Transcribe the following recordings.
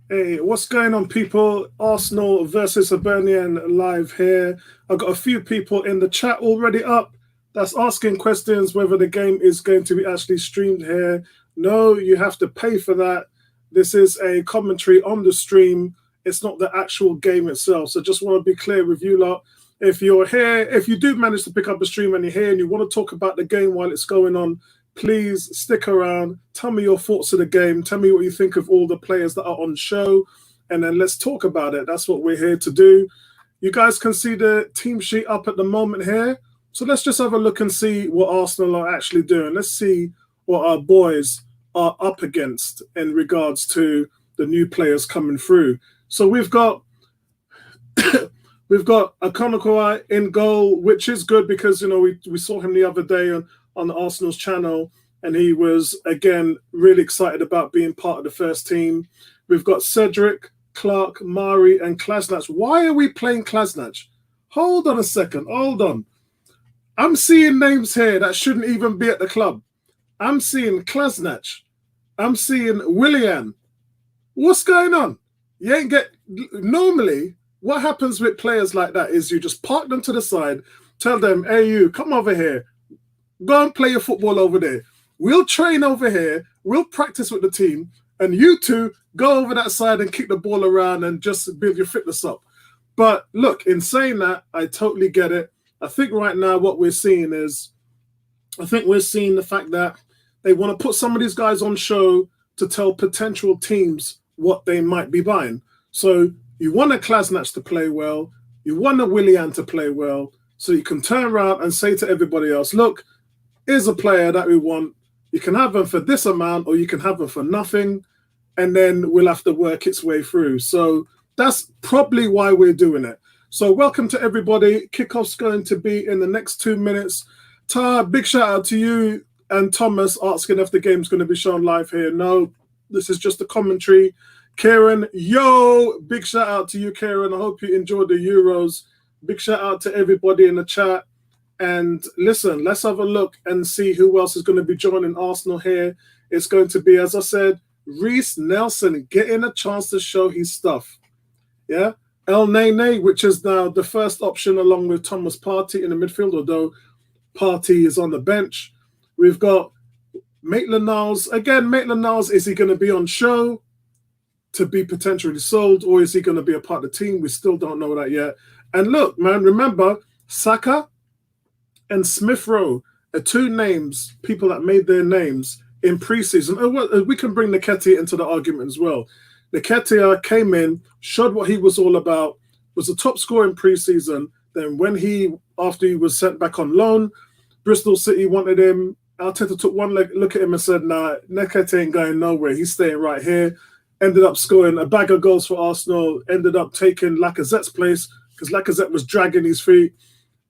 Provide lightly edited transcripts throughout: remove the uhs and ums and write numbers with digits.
Hey, what's going on, people? Arsenal versus Hibernian live here. I've got a few people in the chat already up that's asking questions whether the game is going to be actually streamed here. No, you have to pay for that. This is a commentary on the stream. It's not the actual game itself. So just want to be clear with you lot. If you're here, if you do manage to pick up a stream and you're here and you want to talk about the game while it's going on, please stick around. Tell me your thoughts of the game. Tell me what you think of all the players that are on show. And then let's talk about it. That's what we're here to do. You guys can see the team sheet up at the moment here. So let's just have a look and see what Arsenal are actually doing. Let's see what our boys are up against in regards to the new players coming through. So we've got Akonokwa in goal, which is good because, you know, we saw him the other day on the Arsenal's channel, and he was, again, really excited about being part of the first team. We've got Cedric, Clark, Mari, and Klasnach. Why are we playing Klasnach? Hold on a second. Hold on. I'm seeing names here that shouldn't even be at the club. I'm seeing Klasnach. I'm seeing Willian. What's going on? You ain't get... Normally, what happens with players like that is you just park them to the side, tell them, hey, you, come over here. Go and play your football over there. We'll train over here. We'll practice with the team. And you two go over that side and kick the ball around and just build your fitness up. But look, in saying that, I totally get it. I think right now what we're seeing is, the fact that they want to put some of these guys on show to tell potential teams what they might be buying. So you want a Klasnach to play well. You want a Willian to play well. So you can turn around and say to everybody else, look, here's a player that we want. You can have them for this amount or you can have them for nothing. And then we'll have to work its way through. So that's probably why we're doing it. So welcome to everybody. Kickoff's going to be in the next 2 minutes. Tar, big shout out to you and Thomas asking if the game's going to be shown live here. No, this is just a commentary. Kieran, yo, big shout out to you, Kieran. I hope you enjoyed the Euros. Big shout out to everybody in the chat. And listen, let's have a look and see who else is going to be joining Arsenal here. It's going to be, as I said, Reece Nelson getting a chance to show his stuff. Yeah. El Nene, which is now the first option along with Thomas Partey in the midfield, although Partey is on the bench. We've got Maitland-Niles. Again, Maitland-Niles, is he going to be on show to be potentially sold, or is he going to be a part of the team? We still don't know that yet. And look, man, remember, Saka and Smith Rowe are two names, people that made their names in preseason. We can bring Nketiah into the argument as well. Nketiah came in, showed what he was all about, was a top scorer in preseason. Then after he was sent back on loan, Bristol City wanted him. Arteta took one look at him and said, nah, Nketiah ain't going nowhere. He's staying right here. Ended up scoring a bag of goals for Arsenal, ended up taking Lacazette's place because Lacazette was dragging his feet.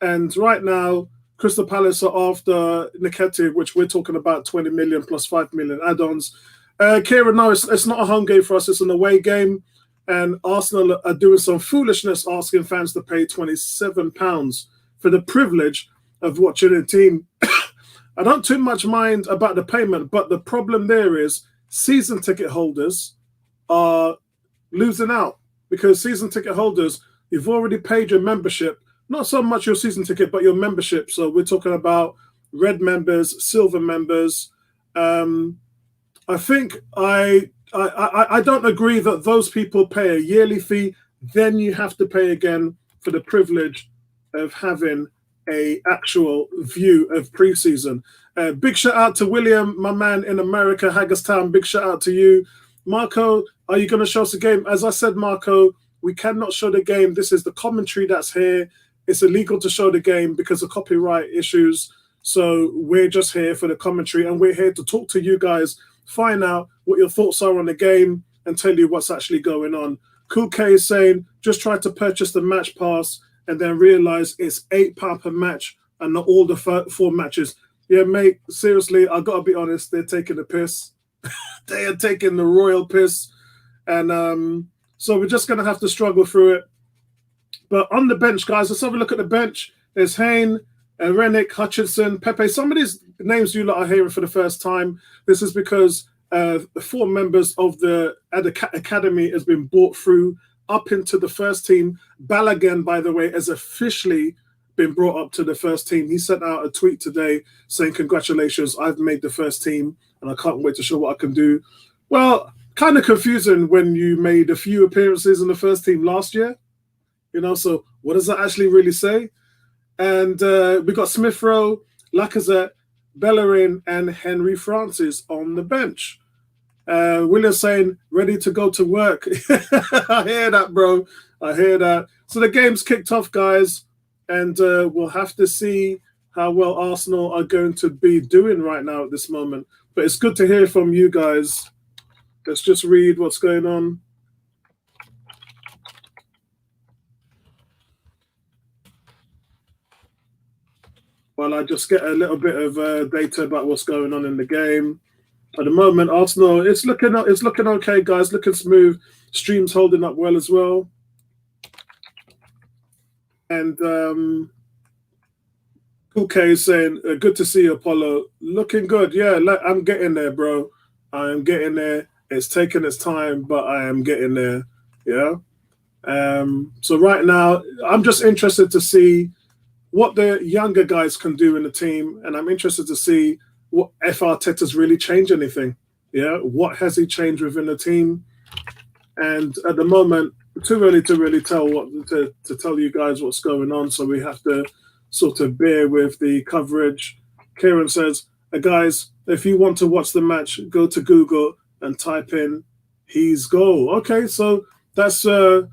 And right now, Crystal Palace are after Nketiah, which we're talking about 20 million plus 5 million add-ons. Kieran, no, it's not a home game for us. It's an away game. And Arsenal are doing some foolishness, asking fans to pay £27 for the privilege of watching a team. I don't too much mind about the payment, but the problem there is season ticket holders are losing out because season ticket holders, you've already paid your membership, not so much your season ticket, but your membership. So we're talking about red members, silver members. I think I don't agree that those people pay a yearly fee. Then you have to pay again for the privilege of having a actual view of preseason. Big shout out to William, my man in America, Hagerstown. Big shout out to you. Marco, are you going to show us a game? As I said, Marco, we cannot show the game. This is the commentary that's here. It's illegal to show the game because of copyright issues. So we're just here for the commentary, and we're here to talk to you guys, find out what your thoughts are on the game, and tell you what's actually going on. Cool K is saying, just try to purchase the match pass and then realize it's £8 per match and not all the 4 matches. Yeah, mate, seriously, I got to be honest, they're taking the piss. They are taking the royal piss. And so we're just going to have to struggle through it. But on the bench, guys, let's have a look at the bench. There's Hayne, Rennick, Hutchinson, Pepe. Some of these names you lot are hearing for the first time. This is because 4 members of the academy has been brought through up into the first team. Balogun, by the way, has officially been brought up to the first team. He sent out a tweet today saying, "Congratulations, I've made the first team, and I can't wait to show what I can do." Well, kind of confusing when you made a few appearances in the first team last year, so what does that actually really say? And we got Smith Rowe, Lacazette, Bellerin, and Henry Francis on the bench. William's saying, ready to go to work. I hear that, bro. I hear that. So the game's kicked off, guys, and we'll have to see how well Arsenal are going to be doing right now at this moment. But it's good to hear from you guys. Let's just read what's going on. Well, I just get a little bit of data about what's going on in the game. At the moment, Arsenal, it's looking okay, guys. Looking smooth. Stream's holding up well as well. And Kuke is saying, good to see you, Apollo. Looking good. Yeah, I'm getting there, bro. I am getting there. It's taking its time, but I am getting there. Yeah. So right now, I'm just interested to see what the younger guys can do in the team, and I'm interested to see what if Arteta's really changed anything. Yeah, what has he changed within the team? And at the moment, too early to really tell to tell you guys what's going on. So we have to sort of bear with the coverage. Kieran says, guys, if you want to watch the match, go to Google and type in his goal. Okay, so that's a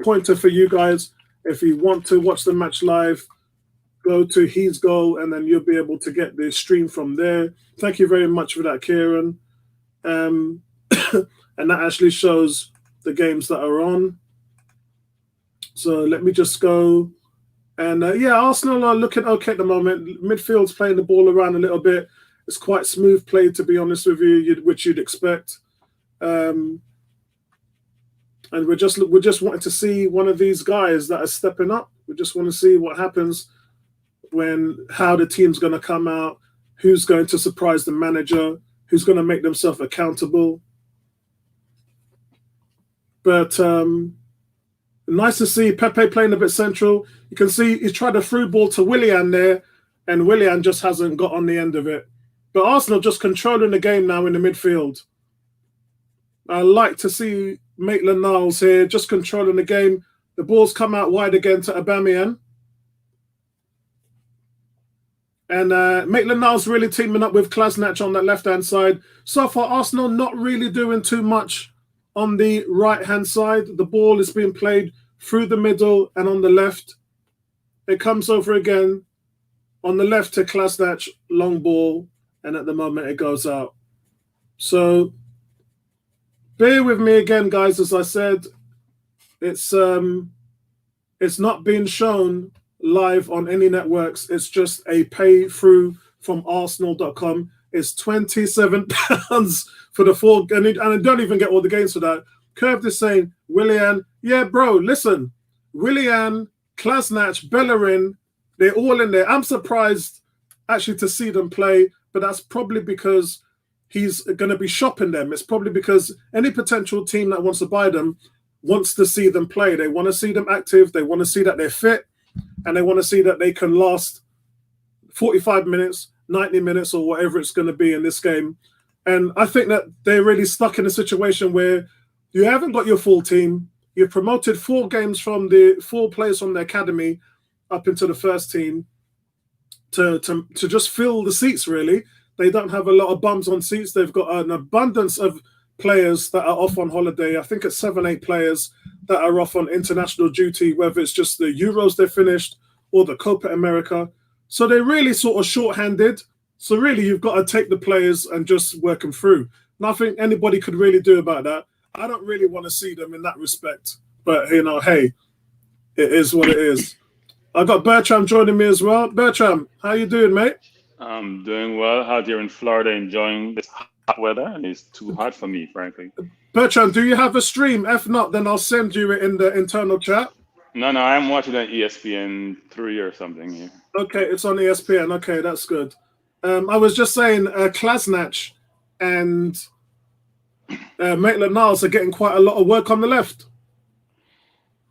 pointer for you guys. If you want to watch the match live, go to his goal, and then you'll be able to get the stream from there. Thank you very much for that, Kieran. And that actually shows the games that are on. So let me just go. And Arsenal are looking okay at the moment. Midfield's playing the ball around a little bit. It's quite smooth play, to be honest with you, which you'd expect. And we're just wanting to see one of these guys that are stepping up. We just want to see what happens how the team's going to come out, who's going to surprise the manager, who's going to make themselves accountable. But nice to see Pepe playing a bit central. You can see he's tried a through ball to Willian there, and Willian just hasn't got on the end of it. But Arsenal just controlling the game now in the midfield. I like to see Maitland-Niles here, just controlling the game. The ball's come out wide again to Aubameyang. And Maitland-Niles really teaming up with Kolasinac on that left-hand side. So far, Arsenal not really doing too much on the right-hand side. The ball is being played through the middle and on the left. It comes over again on the left to Kolasinac, long ball, and at the moment it goes out. So bear with me again, guys. As I said, it's not being shown live on any networks. It's just a pay through from Arsenal.com. It's £27 for the 4, and I don't even get all the games for that. Curved is saying, Willian, yeah, bro, listen, Willian, Kolasinac, Bellerin, they're all in there. I'm surprised actually to see them play, but that's probably because he's going to be shopping them. It's probably because any potential team that wants to buy them wants to see them play. They want to see them active. They want to see that they're fit, and they want to see that they can last 45 minutes, 90 minutes, or whatever it's going to be in this game. And I think that they're really stuck in a situation where you haven't got your full team. You've promoted 4 games from the 4 players from the academy up into the first team to just fill the seats, really. They don't have a lot of bums on seats. They've got an abundance of players that are off on holiday. I think it's 7-8 players that are off on international duty, whether it's just the Euros they finished or the Copa America. So they're really sort of short-handed. So really, you've got to take the players and just work them through. Nothing anybody could really do about that. I don't really want to see them in that respect. But, hey, it is what it is. I got Bertram joining me as well. Bertram, how you doing, mate? I'm doing well. Out here in Florida, enjoying this hot weather, and it's too hot for me, frankly. Bertram, do you have a stream? If not, then I'll send you it in the internal chat. No, I'm watching on ESPN 3 or something here. Okay, it's on ESPN. Okay, that's good. I was just saying, Klasnach and Maitland-Niles are getting quite a lot of work on the left.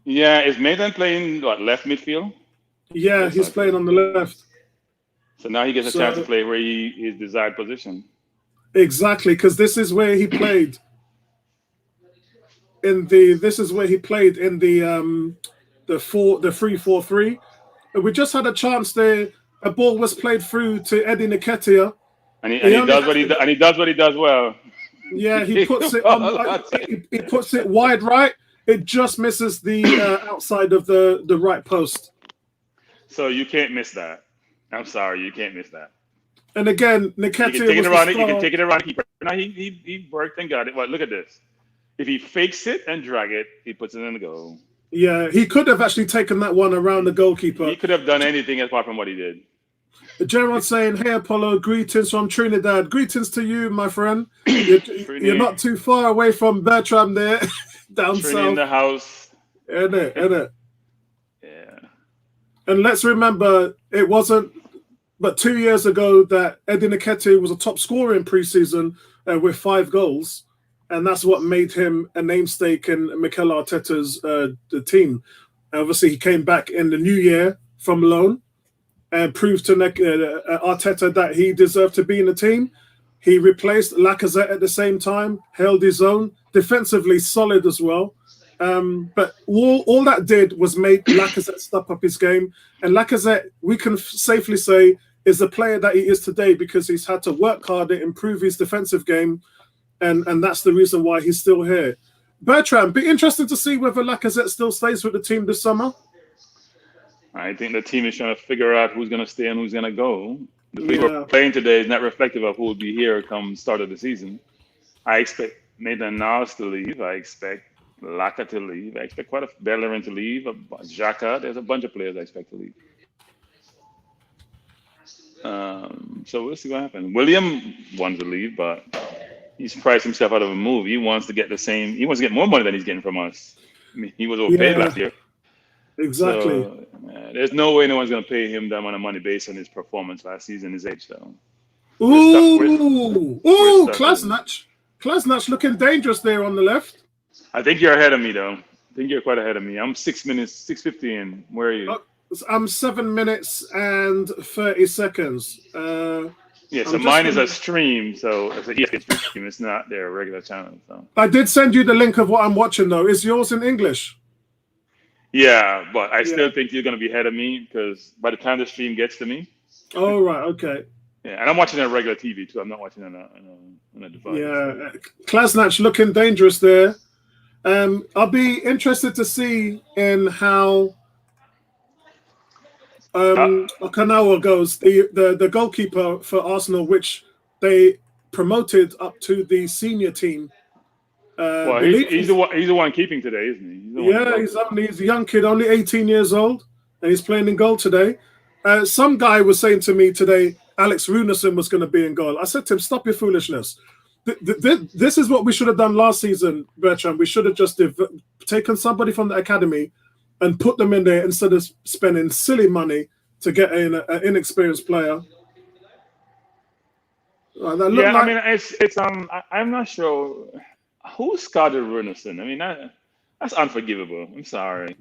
Yeah, is Maitland playing what, left midfield? Yeah, he's playing on the left. So now he gets a chance to play where his desired position. Exactly, because this is where he played in the. This is where he played in the 3-4-3. And we just had a chance there. A ball was played through to Eddie Nketiah. And he does what he does well. Yeah, he puts it on. He puts it wide right. It just misses the outside of the right post. So you can't miss that. I'm sorry, you can't miss that. And again, Nketiah You can take it around the keeper. Now he worked and got it. Well, look at this. If he fakes it and drag it, he puts it in the goal. Yeah, he could have actually taken that one around the goalkeeper. He could have done anything apart from what he did. Gerard's saying, "Hey Apollo, greetings from Trinidad. Greetings to you, my friend. You're not too far away from Bertram there, down Trini south. in the house. Isn't it? Yeah. And let's remember, it wasn't but 2 years ago that Eddie Nketiah was a top scorer in preseason with 5 goals, and that's what made him a namesake in Mikel Arteta's the team. Obviously, he came back in the new year from loan and proved to Arteta that he deserved to be in the team. He replaced Lacazette at the same time, held his own, defensively solid as well. But all that did was make Lacazette step up his game. And Lacazette, we can safely say, is the player that he is today because he's had to work harder, improve his defensive game, and that's the reason why he's still here. Bertrand, be interested to see whether Lacazette still stays with the team this summer. I think the team is trying to figure out who's going to stay and who's going to go. The people playing today is not reflective of who will be here come start of the season. I expect Maitland-Niles to leave. I expect Laka to leave. I expect quite a Bellerin to leave. Xhaka. There's a bunch of players I expect to leave. So we'll see what happens. William wants to leave, but he's priced himself out of a move. He wants to get the same. He wants to get more money than he's getting from us. I mean, he was overpaid last year. Exactly. So, there's no way no one's going to pay him that amount of money based on his performance last season, his age, though. Klasnach. Klasnach looking dangerous there on the left. I think you're ahead of me, though. I think you're quite ahead of me. I'm 6 minutes, 6:50 in. Where are you? I'm 7 minutes and 30 seconds. Yeah, so mine is a stream, so it's an ESPN stream. It's not their regular channel. So I did send you the link of what I'm watching, though. Is yours in English? Yeah, but I still think you're going to be ahead of me because by the time the stream gets to me. Oh, right, okay. Yeah, and I'm watching on regular TV, too. I'm not watching on a device. Yeah, Klasnach looking dangerous there. I'll be interested to see in how Okinawa goes, the goalkeeper for Arsenal, which they promoted up to the senior team. Well, he's the one keeping today, isn't he? He's a young kid, only 18 years old, and he's playing in goal today. Some guy was saying to me today, Alex Runarsson was going to be in goal. I said to him, stop your foolishness. This is what we should have done last season, Bertrand. We should have just taken somebody from the academy and put them in there instead of spending silly money to get an inexperienced player. I mean, it's I'm not sure. Who scouted Runarsson? I mean, that's unforgivable. I'm sorry.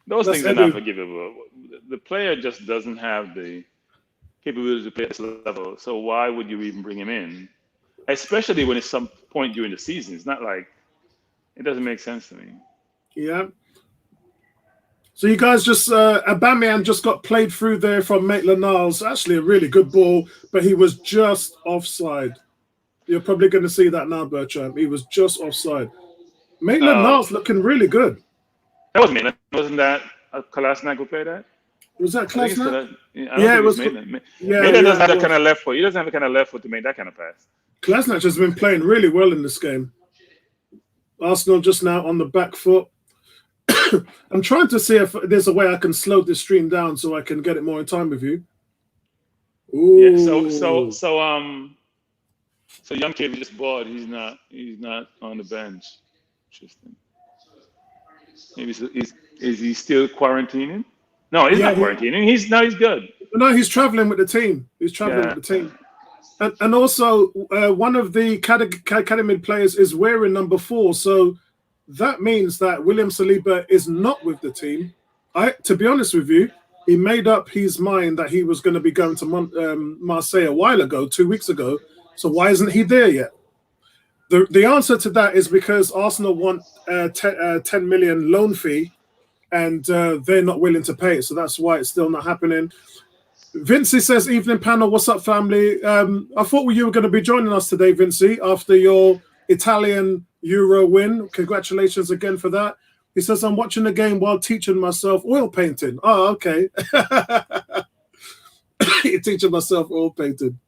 Those things are not forgivable. The player just doesn't have the capability to play at this level. So why would you even bring him in? Especially when it's some point during the season. It's not like it doesn't make sense to me. Yeah. So you guys just Aubameyang just got played through there from Maitland-Niles. Actually, a really good ball, but he was just offside. You're probably going to see that now, Bertram. He was just offside. Maitland-Niles looking really good. That was Maitland. Wasn't that Kolasinac who played that? Was that Kolasinac? Yeah, it was Maitland. Maitland doesn't have that kind of left foot. He doesn't have the kind of left foot to make that kind of pass. Kolasinac has been playing really well in this game. Arsenal just now on the back foot. I'm trying to see if there's a way I can slow this stream down so I can get it more in time with you. Ooh. Yeah, so young kid we just bought. He's not on the bench. Interesting. Maybe is he still quarantining? No, he's not quarantining. He's good. No, he's traveling with the team. He's traveling with the team. And also, one of the academy players is wearing number 4. So that means that William Saliba is not with the team. To be honest with you, he made up his mind that he was going to be going to Marseille a while ago, 2 weeks ago. So why isn't he there yet? The answer to that is because Arsenal want a 10 million loan fee, and they're not willing to pay it. So that's why it's still not happening. Vincey says, evening panel, what's up, family? I thought you were going to be joining us today, Vincey, after your Italian Euro win. Congratulations again for that. He says, I'm watching the game while teaching myself oil painting. Oh, okay. Teaching myself oil painting.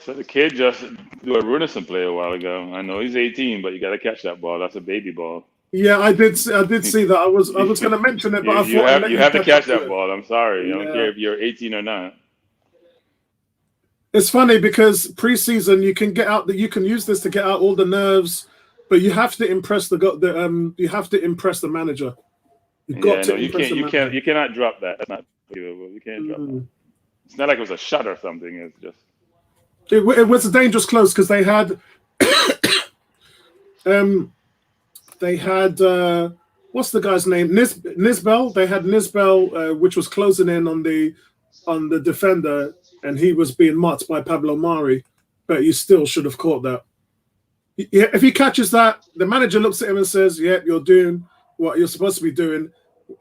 So the kid just do a Runison play a while ago. I know he's 18, but you got to catch that ball. That's a baby ball. Yeah, I did see that. I was going to mention it, but you have to catch that ball. I'm sorry. I don't care if you're 18 or not. It's funny because preseason you can use this to get out all the nerves, but you have to impress the manager. You've got to impress the manager. You cannot drop that. That's not believable. You can't drop that. It's not like it was a shot or something. It's just it was a dangerous close because they had what's the guy's name? Nisbel. They had Nisbel, which was closing in on the defender, and he was being marked by Pablo Mari, but you still should have caught that. If he catches that, the manager looks at him and says, "Yeah, you're doing what you're supposed to be doing."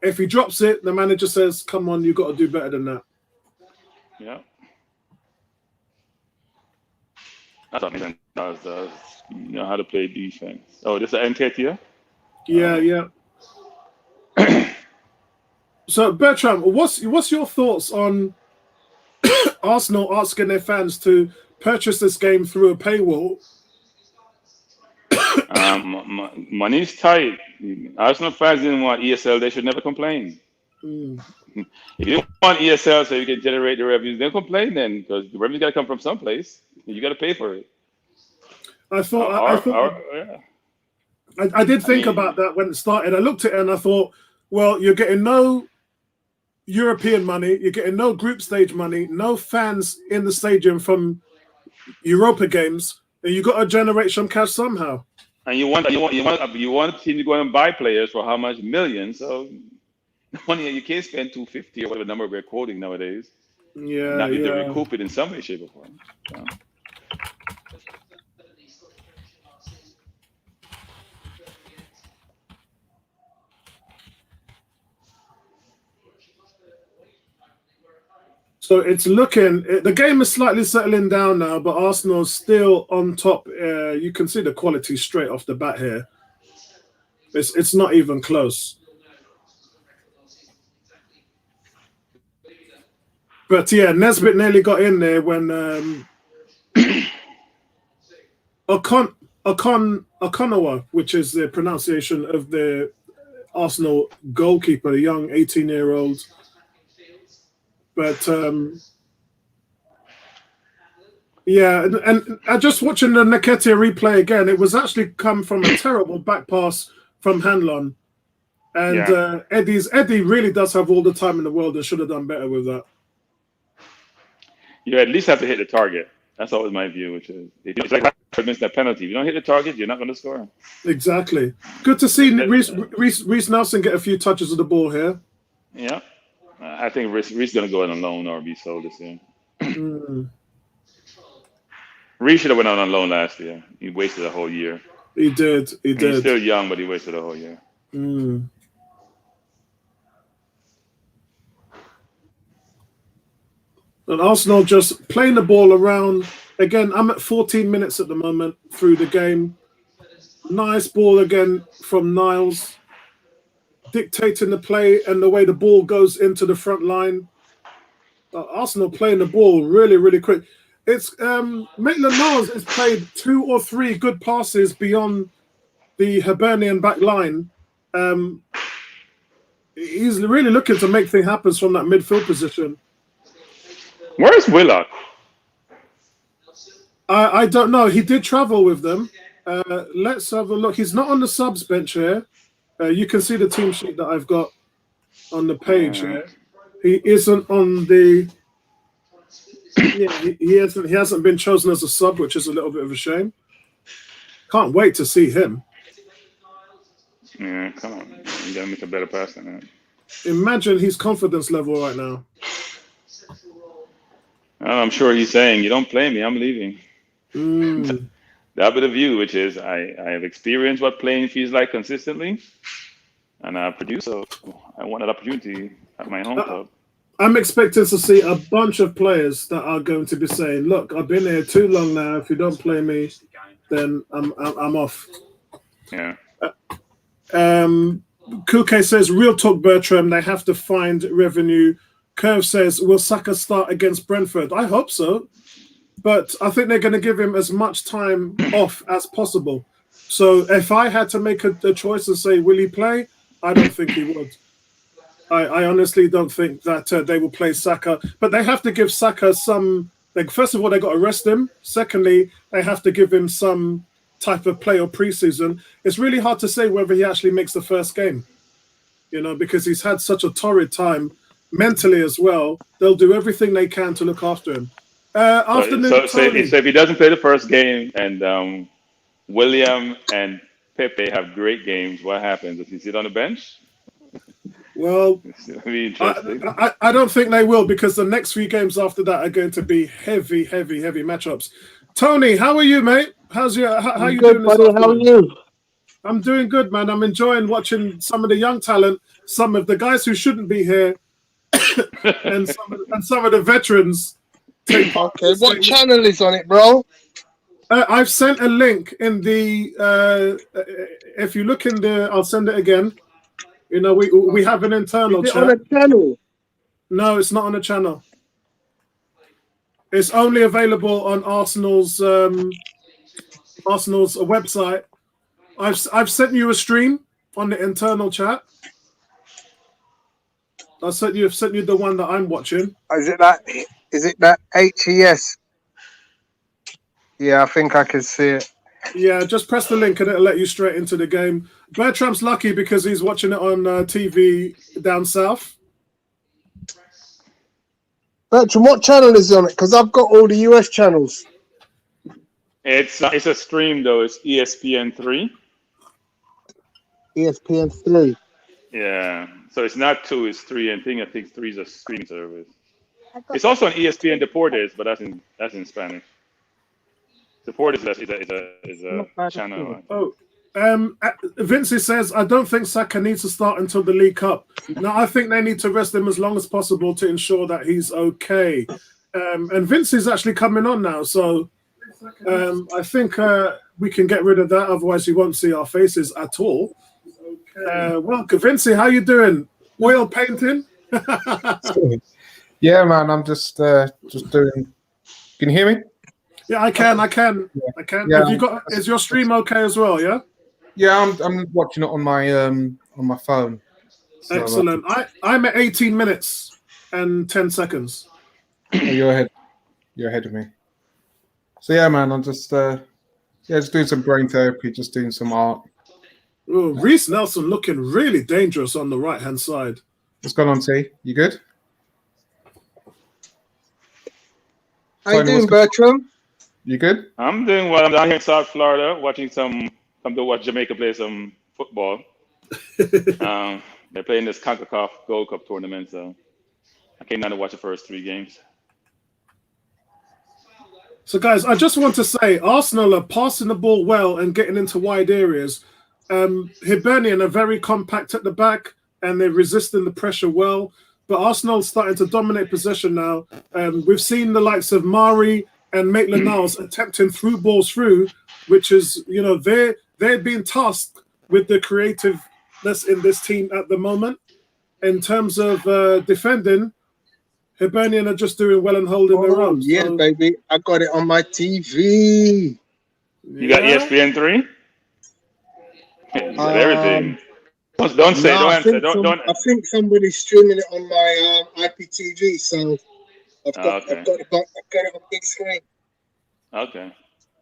If he drops it, the manager says, "Come on, you've got to do better than that." Yeah. That's what Milan does. You know how to play defense. Oh, this is Nketiah? Yeah. So Bertram, what's your thoughts on Arsenal asking their fans to purchase this game through a paywall? Money's tight. Arsenal fans didn't want ESL. They should never complain. If you want ESL so you can generate the revenues, don't complain then, because the revenue's got to come from someplace. You got to pay for it. I did think about that when it started. I looked at it and I thought, well, you're getting no European money, you're getting no group stage money, no fans in the stadium from Europa games, and you got to generate some cash somehow. And you want a team to go and buy players for how much? Millions. So money you can't spend 250 or whatever number we're quoting nowadays. Yeah, not to recoup it in some way, shape, or form. So it's looking, the game is slightly settling down now, but Arsenal's still on top. You can see the quality straight off the bat here. It's not even close. But yeah, Nesbitt nearly got in there when Okonowa, which is the pronunciation of the Arsenal goalkeeper, the young 18-year-old. But yeah, and just watching the Nketiah replay again, it was actually come from a terrible back pass from Hanlon. And Eddie really does have all the time in the world and should have done better with that. You at least have to hit the target. That's always my view, which is it's like missing that penalty. If you don't hit the target, you're not going to score. Exactly. Good to see Reece Nelson get a few touches of the ball here. Yeah. I think Reece is going to go in on loan or be sold this year. Reece should have went out on loan last year. He wasted a whole year. He did. He's still young, but he wasted a whole year. And Arsenal just playing the ball around. Again, I'm at 14 minutes at the moment through the game. Nice ball again from Niles. Dictating the play and the way the ball goes into the front line. Arsenal playing the ball really, really quick. It's Maitland-Niles has played 2 or 3 good passes beyond the Hibernian back line. He's really looking to make things happen from that midfield position. Where's Willock? I don't know. He did travel with them. Let's have a look. He's not on the subs bench here. You can see the team sheet that I've got on the page here. he isn't on the. Yeah, he hasn't been chosen as a sub, which is a little bit of a shame. Can't wait to see him. Yeah, come on. You gotta make a better pass than that. Imagine his confidence level right now. I'm sure he's saying, "You don't play me, I'm leaving." Mm. That bit of view, which is I have experienced what playing feels like consistently, and I produce. So I want that opportunity at my home club. I'm expecting to see a bunch of players that are going to be saying, "Look, I've been here too long now. If you don't play me, then I'm off." Yeah. Kuke says, "Real talk, Bertram. They have to find revenue." Curve says, "Will Saka start against Brentford?" I hope so, but I think they're going to give him as much time off as possible. So if I had to make a choice and say, "Will he play?" I don't think he would. I honestly don't think that they will play Saka. But they have to give Saka some. Like, first of all, they got to rest him. Secondly, they have to give him some type of play or preseason. It's really hard to say whether he actually makes the first game, because he's had such a torrid time mentally as well. They'll do everything they can to look after him. Afternoon, so if he doesn't play the first game and William and Pepe have great games, what happens? Does he sit on the bench? Well, be interesting. I don't think they will, because the next 3 games after that are going to be heavy matchups. Tony, how are you, mate? How you good, doing buddy? this afternoon? How are you? I'm doing good, man. I'm enjoying watching some of the young talent, some of the guys who shouldn't be here, and some of the veterans take part. Okay, what channel is on it, bro? I've sent a link in the. If you look in the, I'll send it again. We have an internal Is it chat. on a channel? No, it's not on a channel. It's only available on Arsenal's website. I've sent you a stream on the internal chat. I've sent you the one that I'm watching. Is it that HES? Yeah, I think I can see it. Yeah, just press the link and it'll let you straight into the game. Bertram's lucky because he's watching it on TV down south. Bertram, what channel is on it? Because I've got all the US channels. It's a stream though. It's ESPN3. ESPN3. Yeah. So it's not 2, it's 3. And I think 3 is a streaming service. It's also on ESPN Deportes, but that's in Spanish. Deportes is a channel. Vincey says, "I don't think Saka needs to start until the League Cup." Now, I think they need to rest him as long as possible to ensure that he's okay. And Vincey's actually coming on now, so I think we can get rid of that. Otherwise, you won't see our faces at all. Well, Vincey, how you doing? Oil painting? Yeah, man. I'm just doing. Can you hear me? Yeah, I can. Yeah. Have you got? Is your stream okay as well? Yeah. Yeah, I'm watching it on my phone. So, Excellent. I'm at 18 minutes and 10 seconds. You're ahead. You're ahead of me. So yeah, man. I'm just doing some brain therapy, just doing some art. Oh, Reece Nelson looking really dangerous on the right-hand side. What's going on, T? You good? How you doing, Bertram? You good? I'm doing well. I'm down here in South Florida watching come to watch Jamaica play some football. They're playing this Kickoff Gold Cup tournament, so I came down to watch the first 3 games. So, guys, I just want to say Arsenal are passing the ball well and getting into wide areas. Hibernian are very compact at the back and they're resisting the pressure well. But Arsenal's starting to dominate possession now. We've seen the likes of Mari and Maitland-Niles attempting through balls through, which is, they're being tasked with the creativeness in this team at the moment. In terms of defending, Hibernian are just doing well and holding their own. Yeah, so, baby. I got it on my TV. You got ESPN3? Everything. Don't say. Don't answer. Don't. I think somebody's streaming it on my IPTV, so I've got it on big screen. Okay,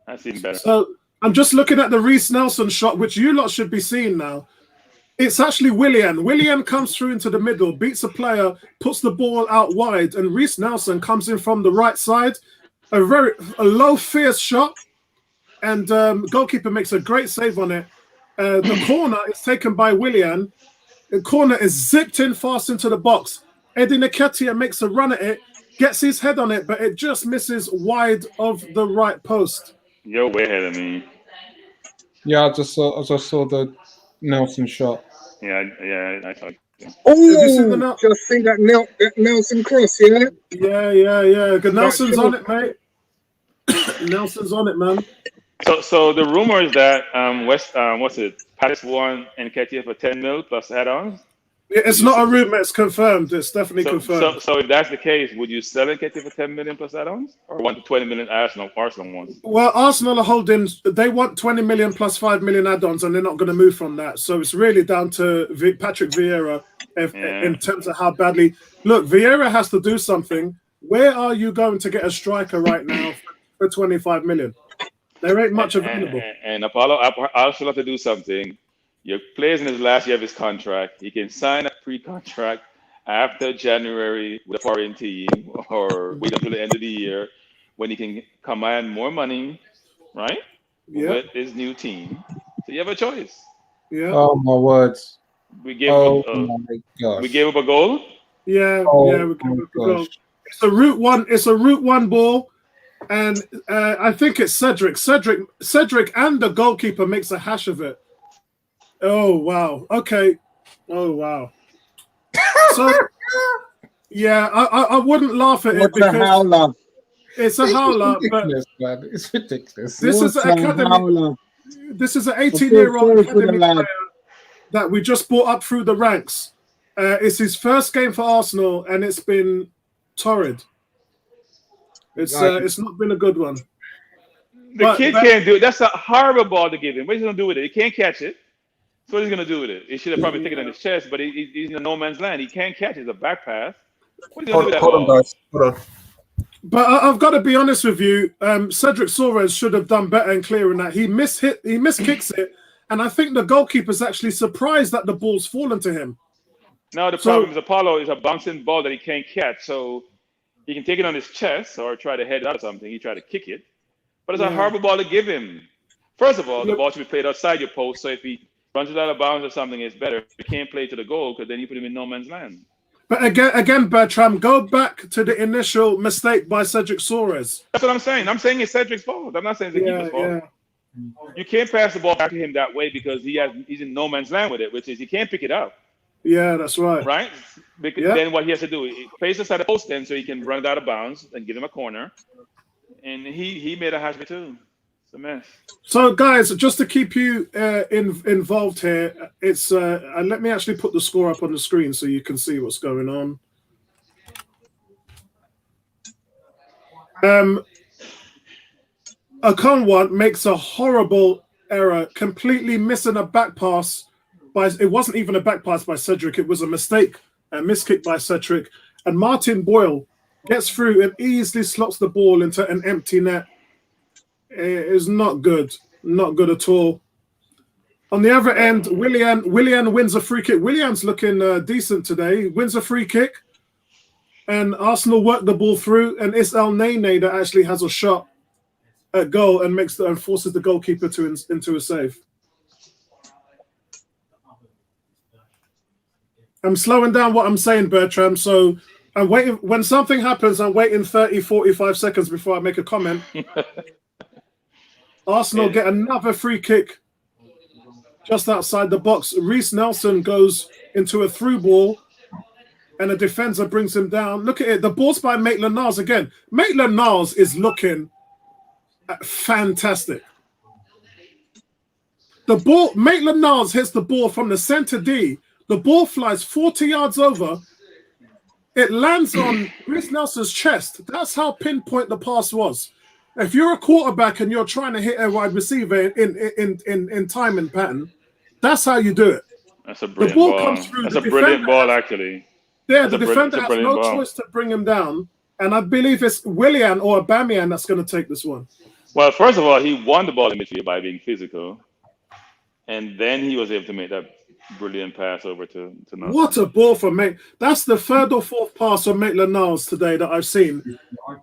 that's even better. So I'm just looking at the Reece Nelson shot, which you lot should be seeing now. It's actually Willian. Willian comes through into the middle, beats a player, puts the ball out wide, and Reece Nelson comes in from the right side. A low, fierce shot, and goalkeeper makes a great save on it. The corner is taken by Willian. The corner is zipped in fast into the box. Eddie Nketiah makes a run at it, gets his head on it, but it just misses wide of the right post. You're way ahead of me. Yeah, I just saw the Nelson shot. Yeah, I saw it. Oh, just see that Nelson cross, yeah? Yeah. Good. Nelson's on it, mate. Nelson's on it, man. So the rumor is that Palace won Nketiah for 10 mil plus add-ons. It's not a rumor; it's confirmed. It's definitely confirmed. So if that's the case, would you sell Nketiah for 10 million plus add-ons, or 1 to 20 million Arsenal wants? Well, Arsenal are holding. They want 20 million plus 5 million add-ons, and they're not going to move from that. So it's really down to Patrick Vieira in terms of how badly. Look, Vieira has to do something. Where are you going to get a striker right now for 25 million? There ain't much available. And Apollo also have to do something. Your player's in his last year of his contract. He can sign a pre-contract after January with a foreign team, or wait until the end of the year when he can command more money, right? Yeah. With his new team. So you have a choice. Yeah. Oh my words. We gave my gosh. We gave up a goal. Yeah. Oh, We gave up a goal. It's a route one. It's a route one ball. And I think it's Cedric. Cedric and the goalkeeper makes a hash of it. Oh, wow. Okay. Oh, wow. So, yeah, I wouldn't laugh at it because it's a howler. But man. It's ridiculous. This is an academy. This is an 18-year-old academy player that we just brought up through the ranks. It's his first game for Arsenal, and it's been torrid. It's not been a good one. The kid can't do it. That's a horrible ball to give him. What is he going to do with it? He can't catch it. So what is he going to do with it? He should have probably taken it on his chest, but he's in no man's land. He can't catch it. It's a back pass. What are you going to do with that ball? Hold on, guys. Hold on. But I've got to be honest with you. Cedric Soares should have done better in clearing that. He miskicks it, and I think the goalkeeper's actually surprised that the ball's fallen to him. No, the problem is Apollo is a bouncing ball that he can't catch. So he can take it on his chest or try to head it out or something. He tried to kick it. But it's a horrible ball to give him. First of all, the ball should be played outside your post. So if he runs it out of bounds or something, it's better. You can't play to the goal because then you put him in no man's land. But again, Bertram, go back to the initial mistake by Cedric Soares. That's what I'm saying. I'm saying it's Cedric's fault. I'm not saying it's the keeper's fault. You can't pass the ball back to him that way because he's in no man's land with it, which is he can't pick it up. Yeah, that's right. Right? Because then what he has to do, he plays the side of the post then so he can run it out of bounds and give him a corner. And he made a hash of it too. It's a mess. So, guys, just to keep you involved here, it's let me actually put the score up on the screen so you can see what's going on. Okonwa makes a horrible error, completely missing a back pass. It wasn't even a back pass by Cedric. It was a mistake, a miskick by Cedric. And Martin Boyle gets through and easily slots the ball into an empty net. It is not good. Not good at all. On the other end, Willian wins a free kick. Willian's looking decent today. He wins a free kick. And Arsenal work the ball through. And it's El Nene that actually has a shot at goal and forces the goalkeeper into a save. I'm slowing down what I'm saying, Bertram. So I'm waiting. When something happens, I'm waiting 30, 45 seconds before I make a comment. Arsenal get another free kick just outside the box. Reece Nelson goes into a through ball and a defender brings him down. Look at it. The ball's by Maitland-Niles again. Maitland-Niles is looking fantastic. The ball, Maitland-Niles hits the ball from the center D. The ball flies 40 yards over. It lands on Reece Nelson's chest. That's how pinpoint the pass was. If you're a quarterback and you're trying to hit a wide receiver in timing pattern, that's how you do it. That's a brilliant ball. Comes through. That's a brilliant ball, actually. Yeah, the defender has no choice to bring him down. And I believe it's Willian or Aubameyang that's going to take this one. Well, first of all, he won the ball in midfield by being physical. And then he was able to make that brilliant pass over to Nelson. What a ball from Maitland. That's the third or fourth pass from Maitland-Niles today that I've seen,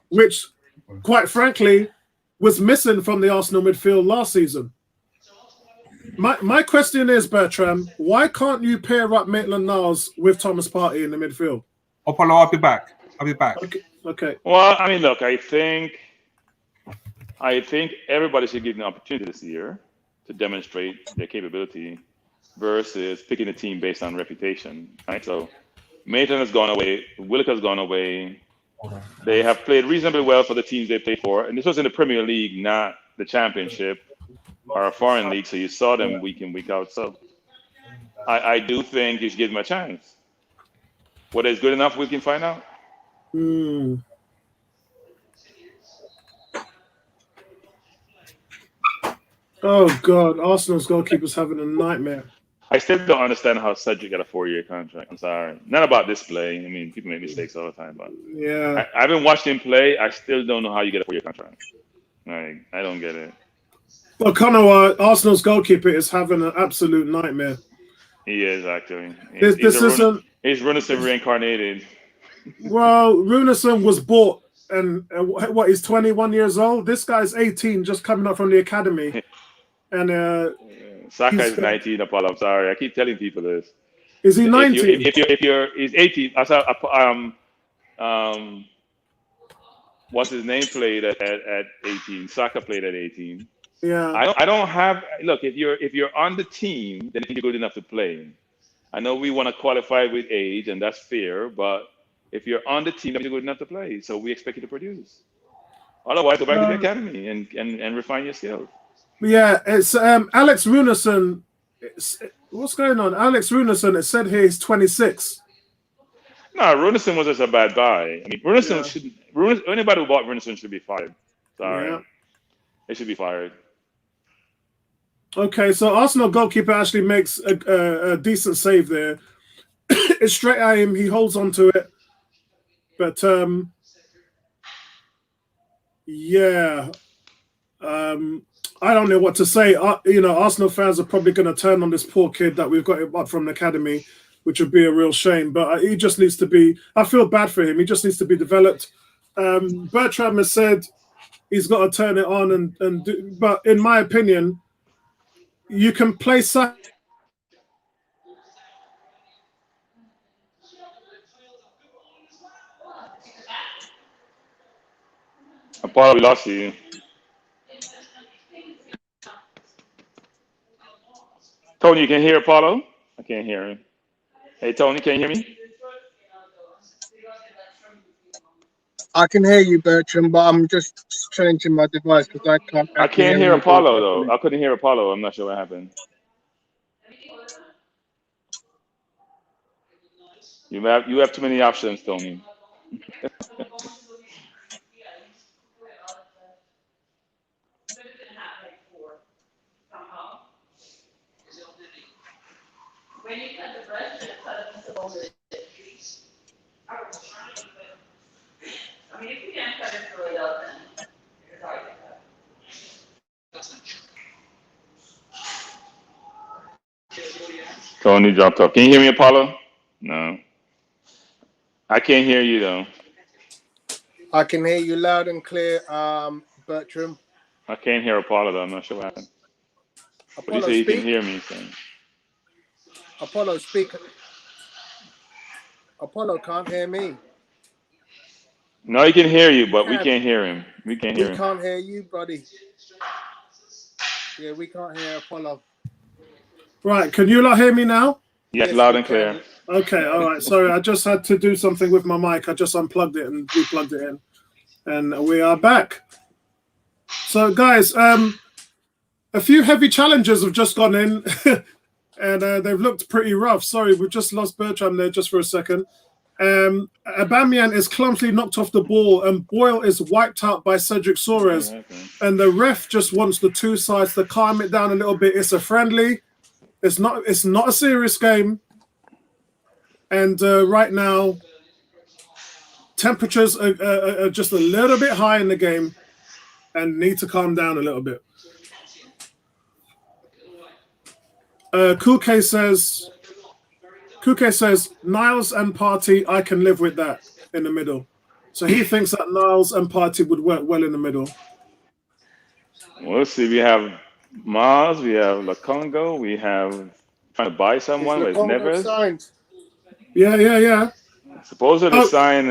which, quite frankly, was missing from the Arsenal midfield last season. My question is, Bertram, why can't you pair up Maitland-Niles with Thomas Partey in the midfield? Apollo, I'll be back. Okay. Well, I mean, look, I think everybody should give an opportunity this year to demonstrate their capability versus picking a team based on reputation, right? So Maitland has gone away, Willock has gone away. They have played reasonably well for the teams they played for, and this was in the Premier League, not the Championship or a foreign league, so you saw them week in, week out. So I do think you should give them a chance. Whether it's good enough, we can find out. Oh, God. Arsenal's goalkeeper's having a nightmare. I still don't understand how Cedric got a 4-year contract. I'm sorry. Not about this play. I mean, people make mistakes all the time, but yeah, I haven't watched him play. I still don't know how you get a 4-year contract. Like, I don't get it. Well, Connor, Arsenal's goalkeeper is having an absolute nightmare. He is, actually. This isn't... He's Runason reincarnated. Well, Runason was bought, and what, he's 21 years old? This guy's 18, just coming up from the academy. And Saka is 19, Apollo. I'm sorry. I keep telling people this. Is he 19? He's 18. I saw, what's his name played at 18. Saka played at 18. Yeah. I don't have. Look, if you're on the team, then you're good enough to play. I know we want to qualify with age, and that's fair. But if you're on the team, then you're good enough to play. So we expect you to produce. Otherwise, go back to the academy and refine your skills. Yeah, it's Alex Runason. What's going on? Alex Runason, it said here he's 26. No, Runason was just a bad buy. I mean, Runason should. Anybody who bought Runason should be fired. Sorry. Yeah. They should be fired. Okay, so Arsenal goalkeeper actually makes a decent save there. It's straight at him. He holds on to it. But, yeah. I don't know what to say. Arsenal fans are probably going to turn on this poor kid that we've got up from the academy, which would be a real shame. But he just needs to be... I feel bad for him. He just needs to be developed. Bertram has said he's got to turn it on and do... But in my opinion... You can play Saka. Apollo, we lost you. Tony, you can hear Apollo? I can't hear him. Hey, Tony, can you hear me? I can hear you, Bertram, but I'm just changing my device because I can't. I can't hear Apollo though. I couldn't hear Apollo. I'm not sure what happened. You have too many options, Tony. Tony dropped off. Can you hear me, Apollo? No. I can't hear you, though. I can hear you loud and clear, Bertram. I can't hear Apollo, though. I'm not sure what happened. Apollo, but you say you can hear me, so. Apollo, speak. Apollo can't hear me. No, he can hear you, but we can't hear him. We can't hear him. We can't hear you, buddy. Yeah, we can't hear Apollo. Right, can you not hear me now? Yes, loud and clear. Okay, all right. Sorry, I just had to do something with my mic. I just unplugged it and replugged it in. And we are back. So, guys, a few heavy challenges have just gone in. And they've looked pretty rough. Sorry, we've just lost Bertram there just for a second. Aubameyang is clumsily knocked off the ball and Boyle is wiped out by Cedric Soares. Okay. And the ref just wants the two sides to calm it down a little bit. It's a friendly. It's not a serious game. And right now, temperatures are just a little bit high in the game and need to calm down a little bit. Kuke says Niles and Partey, I can live with that in the middle. So he thinks that Niles and Partey would work well in the middle. We'll see. We have Mars, we have Lakongo, we have trying to buy someone with Neves. Signed? Yeah. Supposedly signed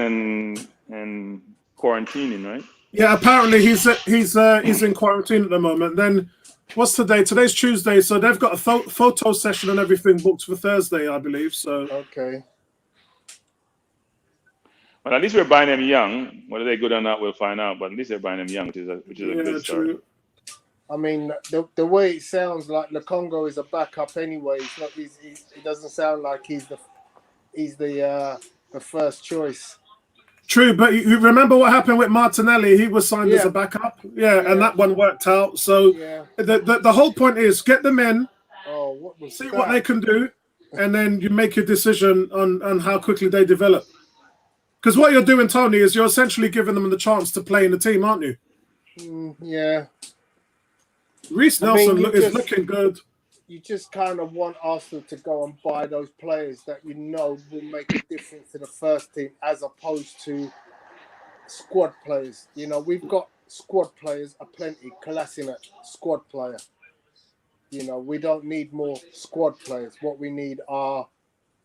and quarantining, right? Yeah, apparently he's in quarantine at the moment. Then what's today? Today's Tuesday, so they've got a photo session and everything booked for Thursday, I believe. So okay. Well, at least we're buying them young. Whether they're good or not, we'll find out. But at least they're buying them young, which is a good start. True. I mean, the way it sounds like Lakongo is a backup anyway. It doesn't sound like he's the first choice. True, but you remember what happened with Martinelli? He was signed as a backup. Yeah, and that one worked out. So the whole point is get them in, see what they can do, and then you make your decision on how quickly they develop. Because what you're doing, Tony, is you're essentially giving them the chance to play in the team, aren't you? Yeah. Reece Nelson is looking good. You just kind of want Arsenal to go and buy those players that you know will make a difference to the first team as opposed to squad players. You know, we've got squad players aplenty. Kolasinac, squad player. You know, we don't need more squad players. What we need are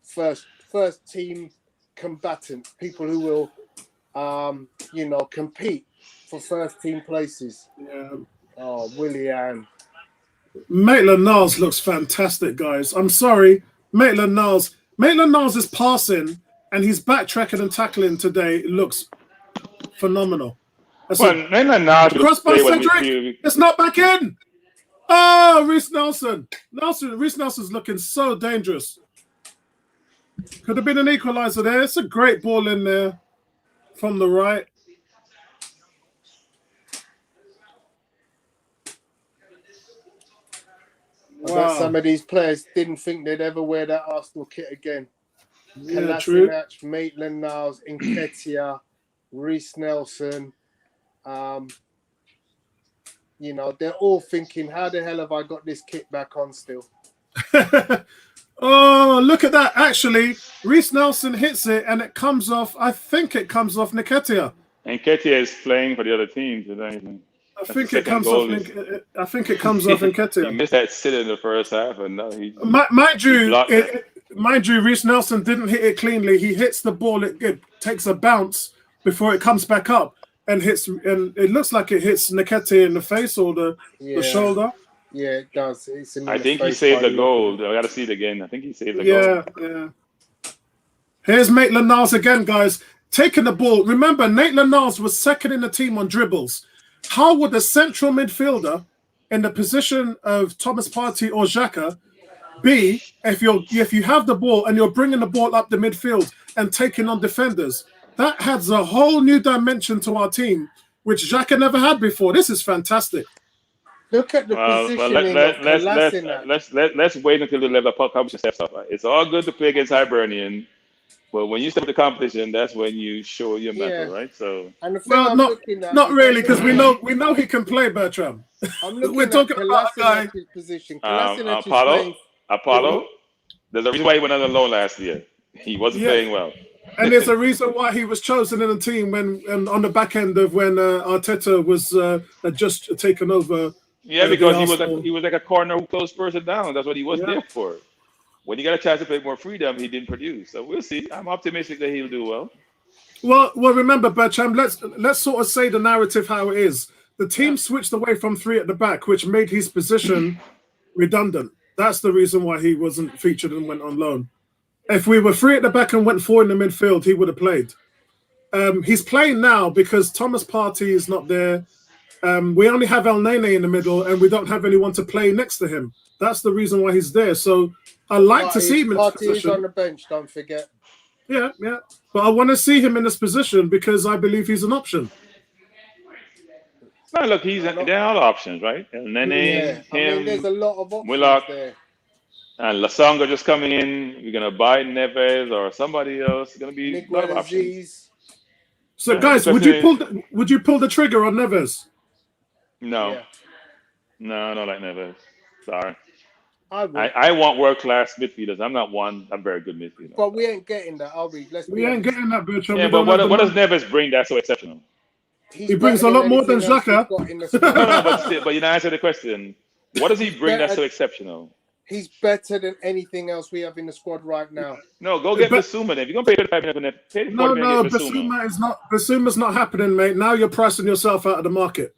first team combatants, people who will, compete for first team places. Yeah. Oh, Willian. Maitland-Niles looks fantastic, guys. I'm sorry. Maitland-Niles is passing and he's backtracking and tackling today. It looks phenomenal. Maitland-Niles cross by Cedric. It's not back in. Oh, Reece Nelson. Reece Nelson's looking so dangerous. Could have been an equaliser there. It's a great ball in there from the right. I bet some of these players didn't think they'd ever wear that Arsenal kit again. Yeah, Kolasinac, Maitland-Niles, Nketiah, Reece Nelson. They're all thinking, how the hell have I got this kit back on still? Oh, look at that. Actually, Reece Nelson hits it and it comes off. I think it comes off Nketiah. Nketiah is playing for the other team today. I think it comes off Nketiah. He missed that sit in the first half, and no, he. Mind you, Reece Nelson didn't hit it cleanly. He hits the ball. It takes a bounce before it comes back up and hits. And it looks like it hits Nketiah in the face or the shoulder. Yeah, it does. I think he saved the goal. I got to see it again. I think he saved the goal. Yeah. Here's Maitland-Niles again, guys. Taking the ball. Remember, Maitland-Niles was second in the team on dribbles. How would a central midfielder in the position of Thomas Partey or Xhaka be if you have the ball and you're bringing the ball up the midfield and taking on defenders? That adds a whole new dimension to our team, which Xhaka never had before. This is fantastic. Look at the positioning of Kolasinac. Let's wait until the level of competition steps up. It's all good to play against Hibernian. But when you step the competition, that's when you show your mettle, right? So, not really, because we know he can play, Bertram. We're talking about a guy. Position. Apollo. There's a reason why he went on loan last year. He wasn't playing well, and there's a reason why he was chosen in the team when on the back end of when Arteta was had just taken over. Yeah, because he was like a corner who closed person down. That's what he was there for. When he got a chance to play more freedom, he didn't produce. So we'll see. I'm optimistic that he'll do well. Well, remember, Bertram, let's sort of say the narrative how it is. The team switched away from three at the back, which made his position redundant. That's the reason why he wasn't featured and went on loan. If we were three at the back and went four in the midfield, he would have played. He's playing now because Thomas Partey is not there. We only have El Nene in the middle, and we don't have anyone to play next to him. That's the reason why he's there. So I like to see him in this position. Partey is on the bench, don't forget. Yeah. But I want to see him in this position because I believe he's an option. No, look, they're all options, right? El Nene, him, there's a lot of options Willock, there. And Lasonga just coming in. We're going to buy Neves or somebody else. It's going to be a lot of options. So, guys, would you pull the trigger on Neves? No. No, not like Neves. Sorry. I want world-class midfielders. I'm not one. I'm very good midfielder. But we ain't getting that, are we? We ain't getting that, Bertrand. Yeah, but what does Neves bring that's so exceptional? He brings a lot more than Xhaka. No, but you know, answer the question. What does he bring that's so exceptional? He's better than anything else we have in the squad right now. No, go get Basuma then. If you're going to pay 35 million, pay 40 million get Basuma. Basuma's not happening, mate. Now you're pricing yourself out of the market.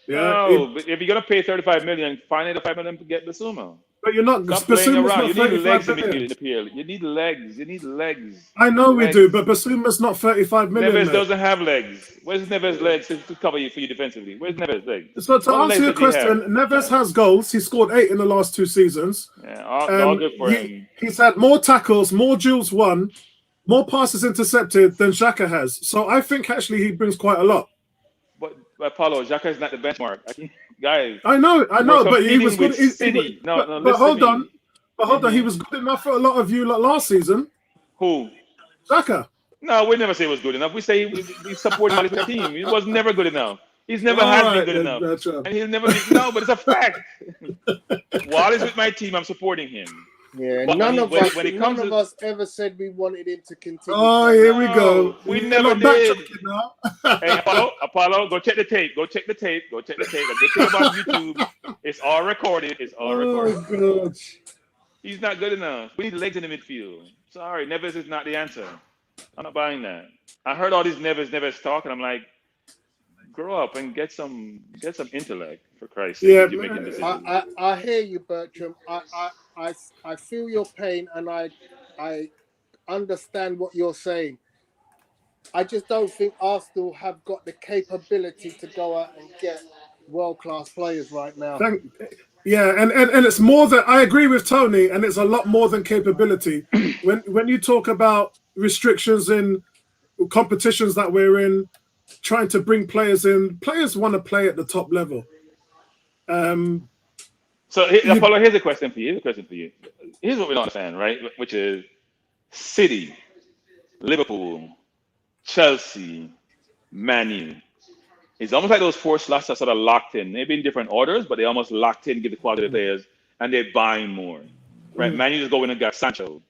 Yeah. No, but if you're going to pay 35 million, find 85 million to get Basuma. But you're not. Stop playing around. You need legs in the field. You need legs. You need legs. I know we do, but Basuma's not 35 million. Neves doesn't have legs. Where's Neves' legs to cover you for you defensively? Where's Neves' legs? So to answer your question, Neves has goals. He scored 8 in the last 2 seasons. Yeah, all good for him. He's had more tackles, more duels won, more passes intercepted than Xhaka has. So I think actually he brings quite a lot. But Paulo, Xhaka is not the benchmark. Guys, I know, but he was good. City. But hold on, he was good enough for a lot of you last season. Who? Xhaka. No, we never say he was good enough. We say we support the team. He was never good enough. He's never been good enough, and he'll never be. No, but it's a fact. While he's with my team, I'm supporting him. Yeah, but none of us ever said we wanted him to continue. Oh, here we go. We never did. Hey, Apollo, go check the tape. Go check the tape. The good thing about YouTube, it's all recorded. Oh, God. He's not good enough. We need legs in the midfield. Sorry, Neves is not the answer. I'm not buying that. I heard all these Neves talk, and I'm like, grow up and get some intellect, for Christ's sake. Yeah, you're making decisions. I hear you, Bertram. I feel your pain, and I understand what you're saying. I just don't think Arsenal have got the capability to go out and get world-class players right now. And it's more than, I agree with Tony, and it's a lot more than capability. When you talk about restrictions in competitions that we're in, trying to bring players in, players want to play at the top level. So, Apollo, here's a question for you. Here's what we don't understand, right? Which is City, Liverpool, Chelsea, Man U. It's almost like those 4 slots are sort of locked in, maybe in different orders, but they almost locked in, give the quality of players, and they're buying more. Right? Man U just go in and got Sancho.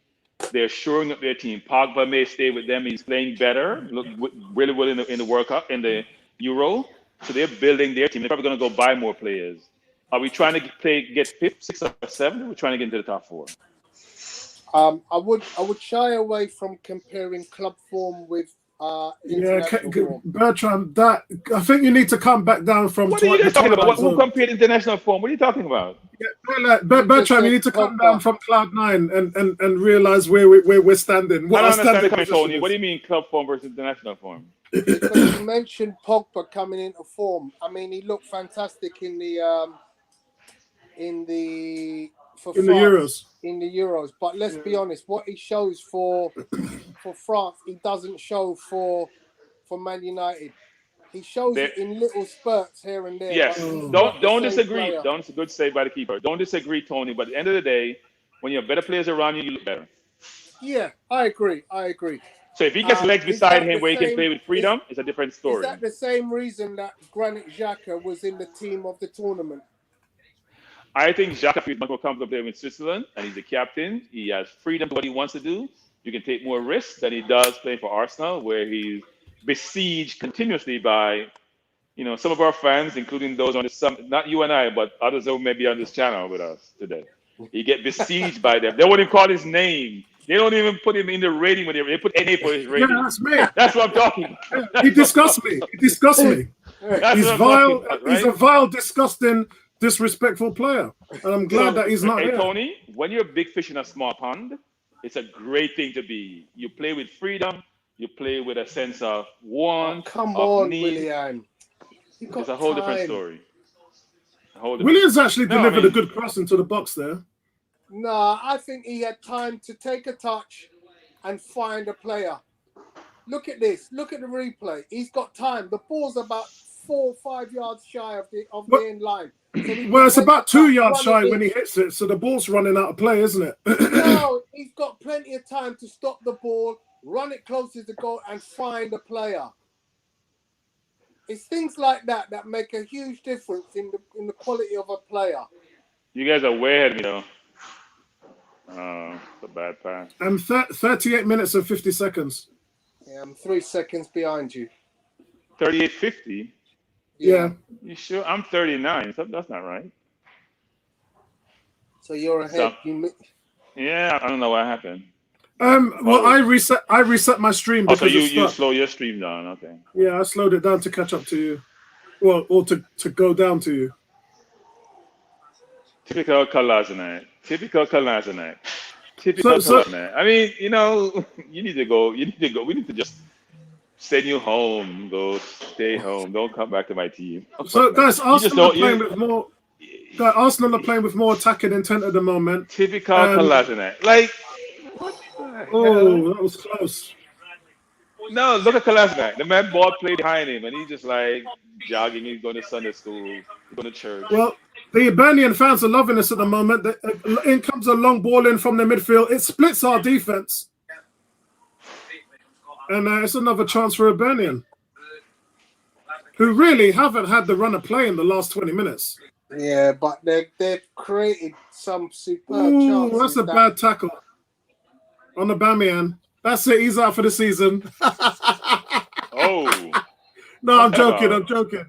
They're shoring up their team. Pogba may stay with them. He's playing better, look really well in the World Cup, in the Euro. So they're building their team. They're probably going to go buy more players. Are we trying to get 5th, 6th, or 7th? We're trying to get into the top 4. I would shy away from comparing club form with international form. Bertrand, I think you need to come back down from. What are you talking about? Who compared international form? What are you talking about? Bertrand, you need to come down from cloud 9 and realize where we're standing. I don't understand the comment, Tony. What do you mean club form versus international form? Because you mentioned Pogba coming into form. I mean, he looked fantastic in the Euros. But let's be honest, what he shows for France, he doesn't show for Man United. He shows it in little spurts here and there. Yes, don't disagree. That's a good save by the keeper. Don't disagree, Tony. But at the end of the day, when you have better players around you, you look better. Yeah, I agree. So if he gets legs beside him where he can play with freedom, it's a different story. Is that the same reason that Granit Xhaka was in the team of the tournament? I think Xhaka feels much more comfortable playing with Switzerland, and he's the captain. He has freedom to what he wants to do. You can take more risks than he does playing for Arsenal, where he's besieged continuously by, some of our fans, including those on this, not you and I, but others who may be on this channel with us today. He get besieged by them. They won't even call his name. They don't even put him in the rating when they put NA for his rating. Yeah, that's me. That's what I'm talking about. He disgusts me. He's vile. Right? He's a vile, disgusting, disrespectful player. And I'm glad that he's not here. Tony, when you're a big fish in a small pond, it's a great thing to be. You play with freedom. You play with a sense of want. Come on, Willian. It's a whole different story. Williams actually delivered a good cross into the box there. No, I think he had time to take a touch and find a player. Look at this. Look at the replay. He's got time. The ball's about 4 or 5 yards shy of the end line. So it's about 2 yards shy when he hits it, so the ball's running out of play, isn't it? No, he's got plenty of time to stop the ball, run it closer to goal, and find a player. It's things like that that make a huge difference in the quality of a player. You guys are way ahead of me, though. It's a bad pass. I'm 38 minutes and 50 seconds. Yeah, I'm 3 seconds behind you. 38:50. Yeah. You sure? I'm 39. So that's not right. So you're ahead. Yeah, I don't know what happened. Well, I reset my stream because so you it's stuck. slow your stream down. Okay. Yeah, I slowed it down to catch up to you. Well, or to go down to you. Typical Kalazanite. Typical Kalazanite. Typical Kalazanite. I mean, you need to go. You need to go. We need to just send you home. Go stay home. Don't come back to my team. So, guys, Arsenal are playing with more. Arsenal are playing with more attacking intent at the moment. Typical Kalazanite. Like, what the hell? That was close. No, look at Kalazanite. The man ball played behind him, and he's just like jogging. He's going to Sunday school. He's going to church. Well, the Hibernian fans are loving this at the moment. In comes a long ball in from the midfield. It splits our defense. And it's another chance for Hibernian, who really haven't had the run of play in the last 20 minutes. Yeah, but they've created some superb chances. That's a bad tackle on the Bamian. That's it. He's out for the season. Oh. No, I'm joking. I'm joking.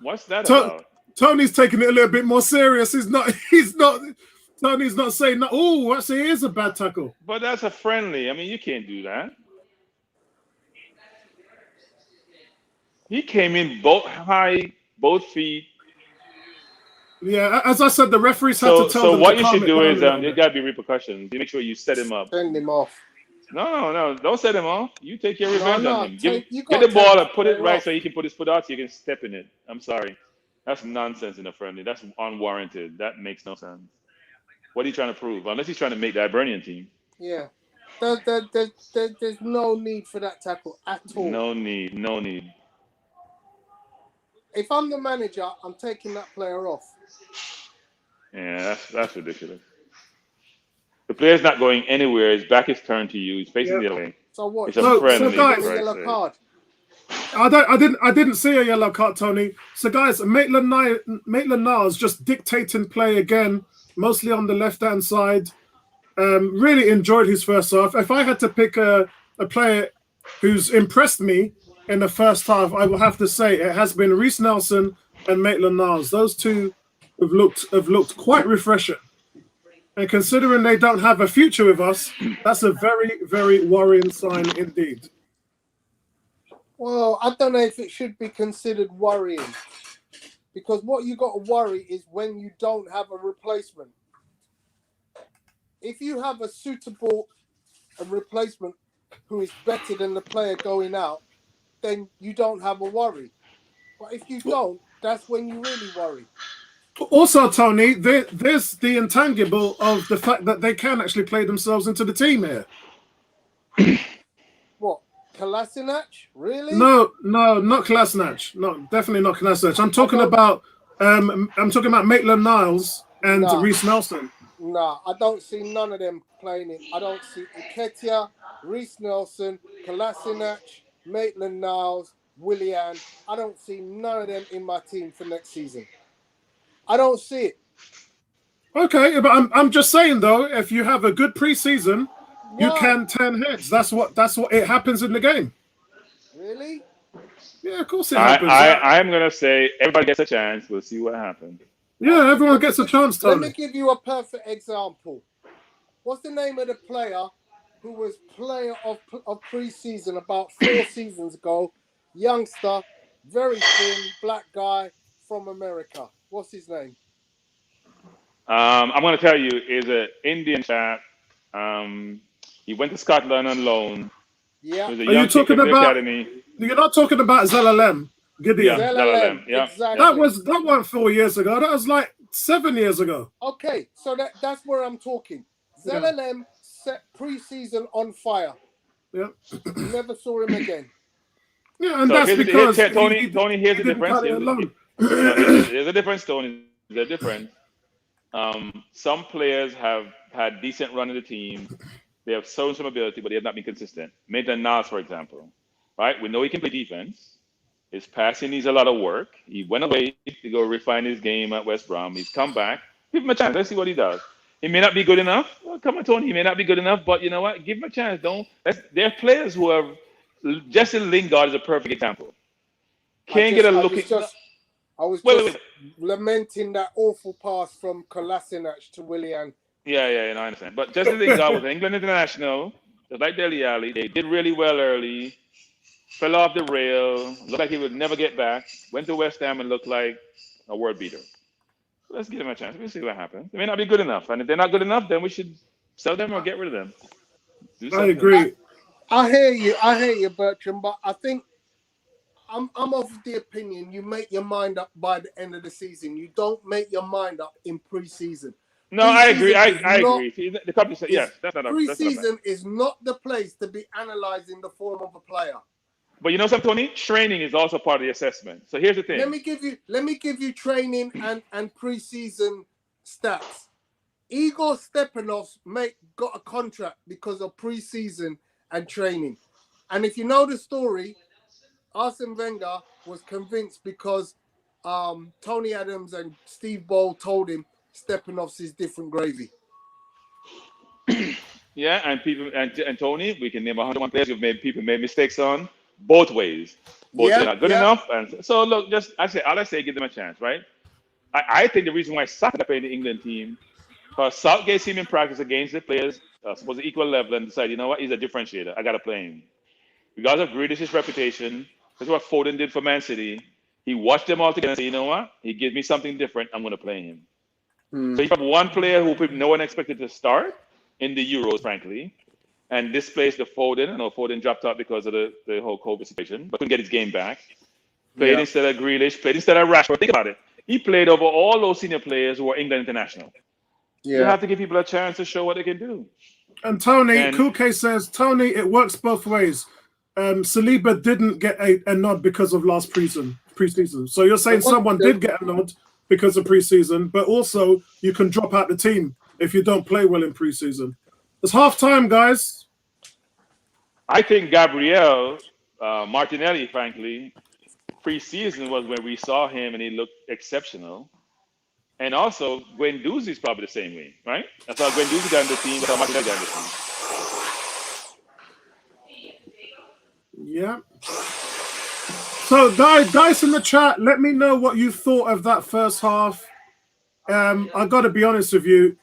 What's that about? Tony's taking it a little bit more serious. He's not. Tony's not saying, oh, actually, it is a bad tackle. But that's a friendly. I mean, you can't do that. He came in both high, both feet. Yeah, as I said, the referees had to tell them. So what you should do is there got to be repercussions. You make sure you set him up. Send him off. No, don't set him off. You take your revenge on him. Get the the ball and put it right so he can put his foot out so you can step in it. I'm sorry. That's nonsense in a friendly. That's unwarranted. That makes no sense. What are you trying to prove? Unless he's trying to make the Hibernian team. Yeah. There's no need for that tackle at all. No need. If I'm the manager, I'm taking that player off. Yeah, that's ridiculous. The player's not going anywhere. His back is turned to you. He's facing the other way. So what? It's a friendly. So guys, yellow card. I didn't see a yellow card, Tony. So guys, Maitland-Niles just dictating play again, mostly on the left-hand side. Really enjoyed his first half. If I had to pick a player who's impressed me in the first half, I will have to say it has been Reiss Nelson and Maitland-Niles. Those two have looked quite refreshing. And considering they don't have a future with us, that's a very, very worrying sign indeed. Well, I don't know if it should be considered worrying. Because what you got to worry is when you don't have a replacement. If you have a suitable replacement who is better than the player going out, then you don't have a worry. But if you don't, that's when you really worry. Also, Tony, there's the intangible of the fact that they can actually play themselves into the team here. What? Kolasinac? Really? No, not Kolasinac. No, definitely not Kolasinac. I'm talking about Maitland-Niles and Reiss Nelson. No, I don't see none of them playing it. I don't see Nketiah, Reiss Nelson, Kolasinac, Maitland-Niles, Willian. I don't see none of them in my team for next season. I don't see it. Okay, but I'm just saying though, if you have a good preseason, you can turn heads. That's what it happens in the game. Really? Yeah, of course it happens. I'm gonna say everybody gets a chance. We'll see what happens. Yeah, everyone gets a chance, Tony. Let me give you a perfect example. What's the name of the player who was player of preseason about 4 seasons ago? Youngster, very thin, black guy from America. What's his name? I'm going to tell you, is an Indian chap. He went to Scotland on loan. Yeah. Are you talking about? Academy. You're not talking about Zelalem, Gideon. Yeah, Zelalem. Yeah. Exactly. That wasn't 4 years ago. That was like 7 years ago. Okay, so that's where I'm talking. Zelalem set preseason on fire. Yeah. Never saw him again. Yeah, and that's because Tony. Here's the difference. There's a difference, Tony. There's a difference. Some players have had decent run in the team. They have shown some ability, but they have not been consistent. Maitland-Niles, for example, right? We know he can play defense. His passing needs a lot of work. He went away to go refine his game at West Brom. He's come back. Give him a chance. Let's see what he does. He may not be good enough. Well, come on, Tony. He may not be good enough, but you know what? Give him a chance. There are players who have. Jesse Lingard is a perfect example. Can't get a look. I was just lamenting that awful pass from Kolasinac to Willian. Yeah, I understand. But Jesse Lingard was an England international, just like Dele Alli. They did really well early. Fell off the rail. Looked like he would never get back. Went to West Ham and looked like a world beater. So let's give him a chance. We'll see what happens. They may not be good enough, and if they're not good enough, then we should sell them or get rid of them. I agree. I hear you, Bertrand. But I think I'm of the opinion you make your mind up by the end of the season. You don't make your mind up in pre-season. No, I agree. I agree. The company said yes. Pre-season is not the place to be analyzing the form of a player. But you know something, Tony? Training is also part of the assessment. So here's the thing. Let me give you training and pre-season stats. Igor Stepanov's got a contract because of pre-season and training. And if you know the story, Arsene Wenger was convinced because Tony Adams and Steve Ball told him Stepanov's is different gravy. Yeah, and people and Tony, we can name 101 players who've people made mistakes on both ways. Both are not good enough. And so look, all I say, give them a chance, right? I think the reason why Saka played the England team, because Southgate seen him in practice against the players, supposed to equal level, and decided, you know what, he's a differentiator. I gotta play him. Because of Grealish's reputation, that's what Foden did for Man City. He watched them all together and said, you know what, he gives me something different, I'm gonna play him. So you have one player who no one expected to start in the Euros, frankly, and displaced the Foden. I know Foden dropped out because of the whole COVID situation, but couldn't get his game back. Played instead of Grealish, played instead of Rashford. Think about it. He played over all those senior players who were England international. You have to give people a chance to show what they can do. And Tony, Kuke says, Tony, it works both ways. Saliba didn't get a nod because of last preseason. So you're saying someone did get a nod because of preseason, but also you can drop out the team if you don't play well in preseason. It's half time, guys. I think Gabriel Martinelli, frankly, preseason was when we saw him and he looked exceptional. And also, Guendouzi's probably the same way, right? That's how Guendouzi got in the team. That's how Martinelli got in the team. Yeah. So, guys in the chat, let me know what you thought of that first half. I got to be honest with you.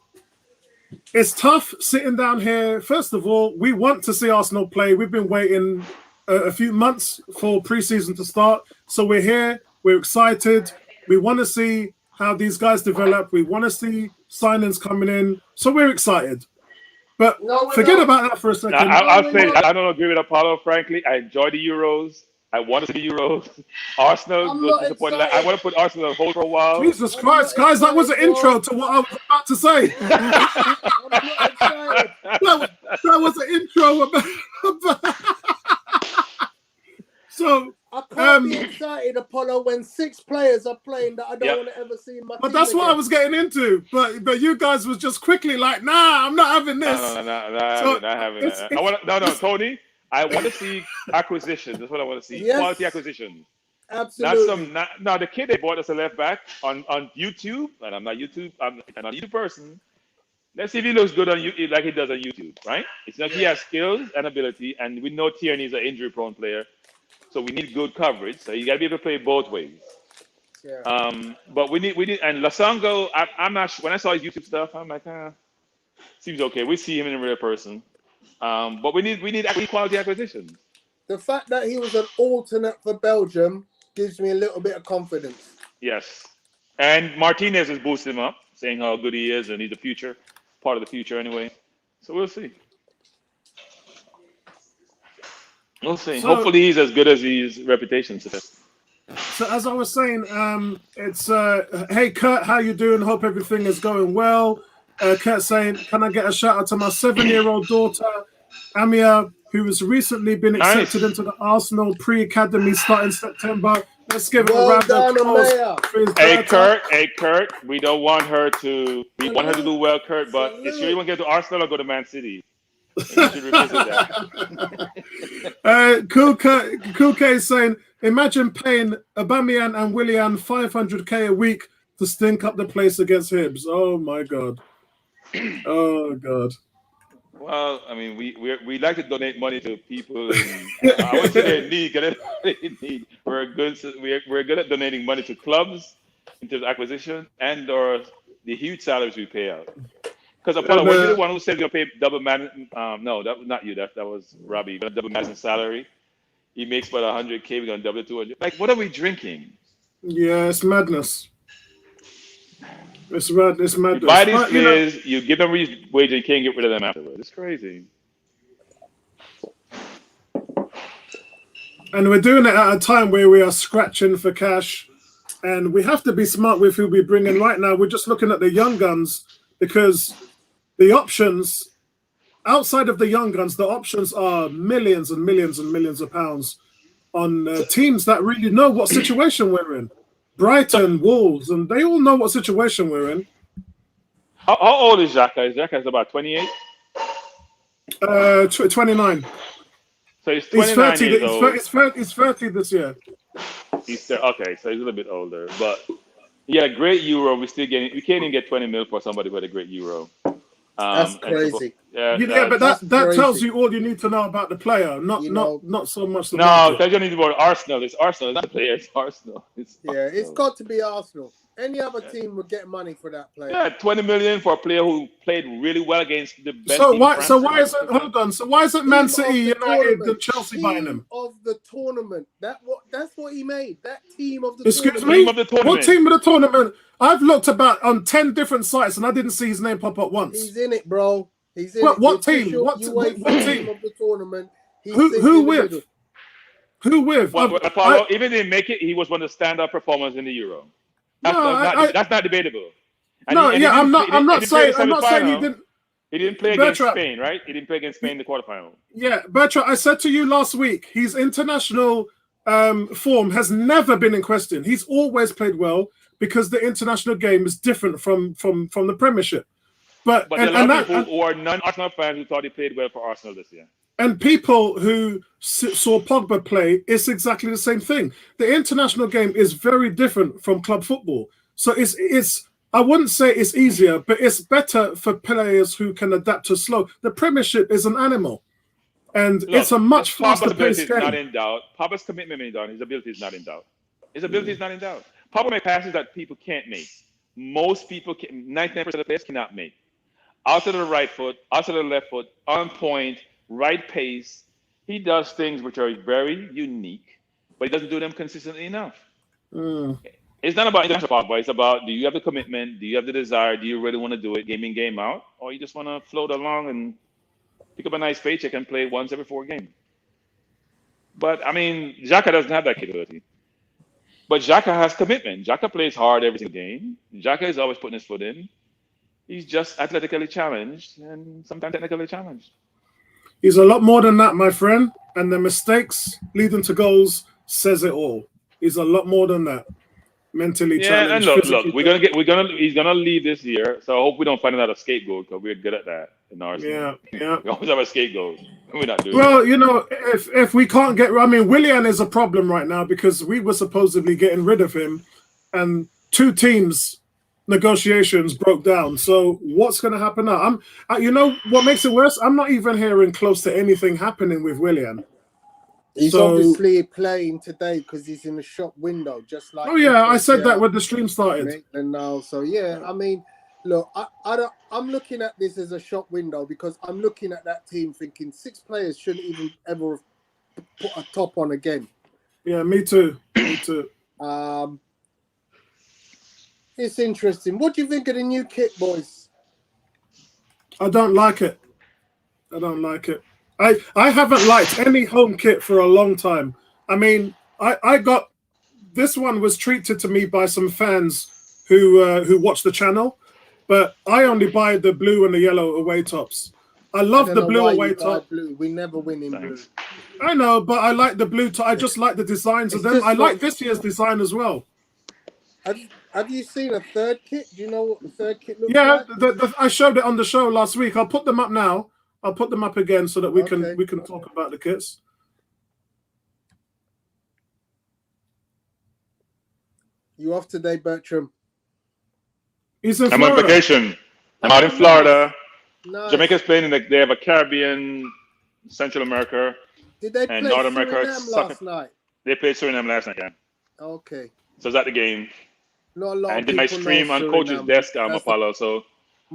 It's tough sitting down here. First of all, we want to see Arsenal play. We've been waiting a few months for preseason to start. So we're here. We're excited. We want to see how these guys develop. We want to see signings coming in. So we're excited. But forget about that for a second. I'll say I don't agree with Apollo, frankly. I enjoy the Euros. I want to see the Euros. Arsenal was disappointed. I want to put Arsenal on hold for a while. Jesus Christ, guys, that was an intro to what I was about to say. that was an intro about So I can't be excited, Apollo, when 6 players are playing that I don't want to ever see in my But team that's what again. I was getting into. But you guys was just quickly like, nah, I'm not having this. No, not having that. Tony. I want to see acquisitions. That's what I want to see. Yes. Quality acquisitions. Absolutely. Now the kid they bought as a left back on YouTube, and I'm not a YouTube person. Let's see if he looks good on YouTube like he does on YouTube, right? It's like he has skills and ability, and we know Tierney's an injury-prone player, so we need good coverage. So you got to be able to play both ways. Yeah. But we need, and Lasongo. I'm not. When I saw his YouTube stuff, I'm like, seems okay. We see him in a real person. But we need quality acquisitions. The fact that he was an alternate for Belgium gives me a little bit of confidence. Yes. And Martinez is boosting him up, saying how good he is and he's the future, part of the future anyway. So we'll see. We'll see. So, hopefully he's as good as his reputation suggests. So as I was saying, it's hey Kurt, how you doing? Hope everything is going well. Kurt saying, can I get a shout out to my 7-year-old daughter, Amia, who has recently been accepted into the Arsenal pre-academy starting September. Let's give it a round of applause. Hey Kurt, we don't want her to. We want her to do well, Kurt. But if you want to get to Arsenal or go to Man City, you should revisit that. Cool K is saying, imagine paying Aubameyang and Willian $500K a week to stink up the place against Hibs. Oh my God. Oh God. Well, I mean, we like to donate money to people, and I would say they're in need. They're in need. We're good at donating money to clubs in terms of acquisition and/or the huge salaries we pay out. Because Apollo, And weren't you the one who said you're gonna pay double man? No, that was not you. That was Robbie. You're gonna double Madison's salary. He makes about 100K. We're gonna double it 200. Like, what are we drinking? yeah, it's madness. It's mad. It's You madness. buy these But you know, players, you give them wage, and you can't get rid of them afterwards. It's crazy. and we're doing it at a time where we are scratching for cash, and we have to be smart with who we bring in. Right now, we're just looking at the young guns because the options outside of the young guns, the options are millions and millions and millions of pounds on teams that really know what situation we're in. Brighton, Wolves, and they all know what situation we're in. How old is Xhaka? Xhaka about 28. 29. So he's He's 29 30. years old. He's 30 this year. Okay, so he's a little bit older, but he had a great Euro. We can't even get 20 mil for somebody who had a great Euro. That's crazy. Yeah, but that tells you all you need to know about the player, not so much the no, market. tells you need about Arsenal. It's Arsenal, it's not the player. It's Arsenal. It's got to be Arsenal. Any other team would get money for that player. Yeah, 20 million for a player who played really well against the best. So team why? in France. So why is it? Hold on. So why is it Man City, United, and Chelsea buying him? Of the tournament. That's what he made. That team of the Excuse tournament. me. Team of the tournament. What team of the tournament? I've looked about on 10 different sites and I didn't see his name pop up once. He's in it, bro. He's in What, it. what team? What team? Of the tournament. Who with? Who with? Apollo, even if he didn't make it, he was one of the standout performers in the Euro. That's not debatable. I'm not saying he didn't. He didn't play against Spain, right? He didn't play against Spain in the quarterfinal. Yeah, Bertrand, I said to you last week, his international form has never been in question. He's always played well because the international game is different from the Premiership. But there are a lot of people who are non-Arsenal fans who thought he played well for Arsenal this year. And people who saw Pogba play, it's exactly the same thing. The international game is very different from club football. So it's I wouldn't say it's easier, but it's better for players who can adapt to slow. The Premiership is an animal. And it's a much faster paced game. Not in doubt. Pogba's commitment is not. His ability is not in doubt. His ability is not in doubt. Pogba makes passes that people can't make. Most people, 99% of the players cannot make. Out to the right foot, out to the left foot, on point, right pace. He does things which are very unique, but he doesn't do them consistently enough. It's not about international Pogba. It's about, do you have the commitment? Do you have the desire? Do you really want to do it game in, game out? Or you just want to float along and pick up a nice paycheck and play once every 4 games? But, I mean, Xhaka doesn't have that capability. But Xhaka has commitment. Xhaka plays hard every single game. Xhaka is always putting his foot in. He's just athletically challenged and sometimes technically challenged. He's a lot more than that, my friend. And the mistakes leading to goals says it all. He's a lot more than that. Mentally challenged. And look, he's gonna leave this year. So I hope we don't find another scapegoat because we're good at that in Arsenal. Yeah. We always have a scapegoat. We're not doing Well, if we can't get, I mean, Willian is a problem right now because we were supposedly getting rid of him, and 2 teams negotiations broke down. So what's going to happen now? You know what makes it worse? I'm not even hearing close to anything happening with Willian. He's obviously playing today because he's in the shop window, just like. Oh yeah, I said that when the stream started. And now, so yeah, I mean, look, I'm looking at this as a shop window because I'm looking at that team thinking 6 players shouldn't even ever put a top on again. Yeah, me too. Me too. It's interesting. What do you think of the new kit, boys? I don't like it. I haven't liked any home kit for a long time. I mean, I got this one was treated to me by some fans who watch the channel, but I only buy the blue and the yellow away tops. I love the blue away top. Blue. We never win in blue. I know, but I like the blue top. I just like the designs of them. I like this year's design as well. Have you seen a third kit? Do you know what the third kit looks like? Yeah, I showed it on the show last week. I'll put them up now. I'll put them up again so that we can talk about the kits. You off today, Bertram? He's in I'm Florida. on vacation. I'm out in Florida. Nice. Jamaica's playing they have a Caribbean, Central America, Did they and play North America. Suriname last night? They played Suriname last night, yeah. Okay. So I was at the game. Not a lot I of did my people stream know on Suriname. Coach's desk, Apollo. So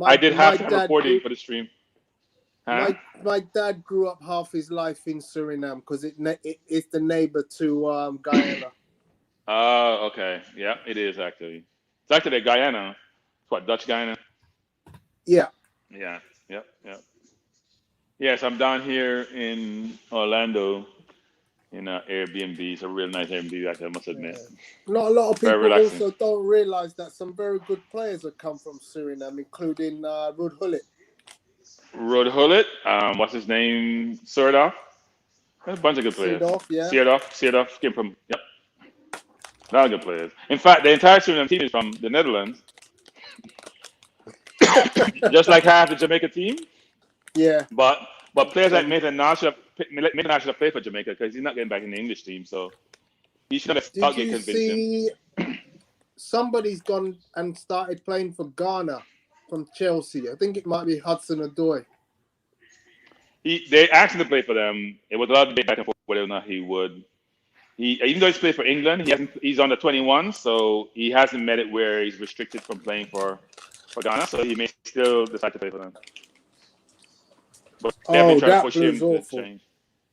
I did halftime reporting for the stream. Huh? My dad grew up half his life in Suriname because it's the neighbor to Guyana. Oh, okay. Yeah, it is actually. It's actually Guyana. It's what, Dutch Guyana? Yeah. Yeah. Yep. Yep. Yes, I'm down here in Orlando in an Airbnb. It's a real nice Airbnb, actually, I must admit. Not a lot of Very people relaxing. also don't realize that some very good players have come from Suriname, including Ruud Gullit. Ruud Gullit, what's his name? Seedorf. There's a bunch of good players. Seedorf, yeah. Seedorf came from, yep. A lot of good players. In fact, the entire Suriname team is from the Netherlands. Just like half the Jamaica team. Yeah. But players like Nathan Nash have played for Jamaica because he's not getting back in the English team, so he should have Did you convinced him. see somebody's gone and started playing for Ghana from Chelsea? I think it might be Hudson-Odoi. They asked him to play for them. It was a lot of debate back and forth whether or not he would. Even though he's played for England, he's under 21, so he hasn't made it where he's restricted from playing for Ghana, so he may still decide to play for them. But that blue is awful.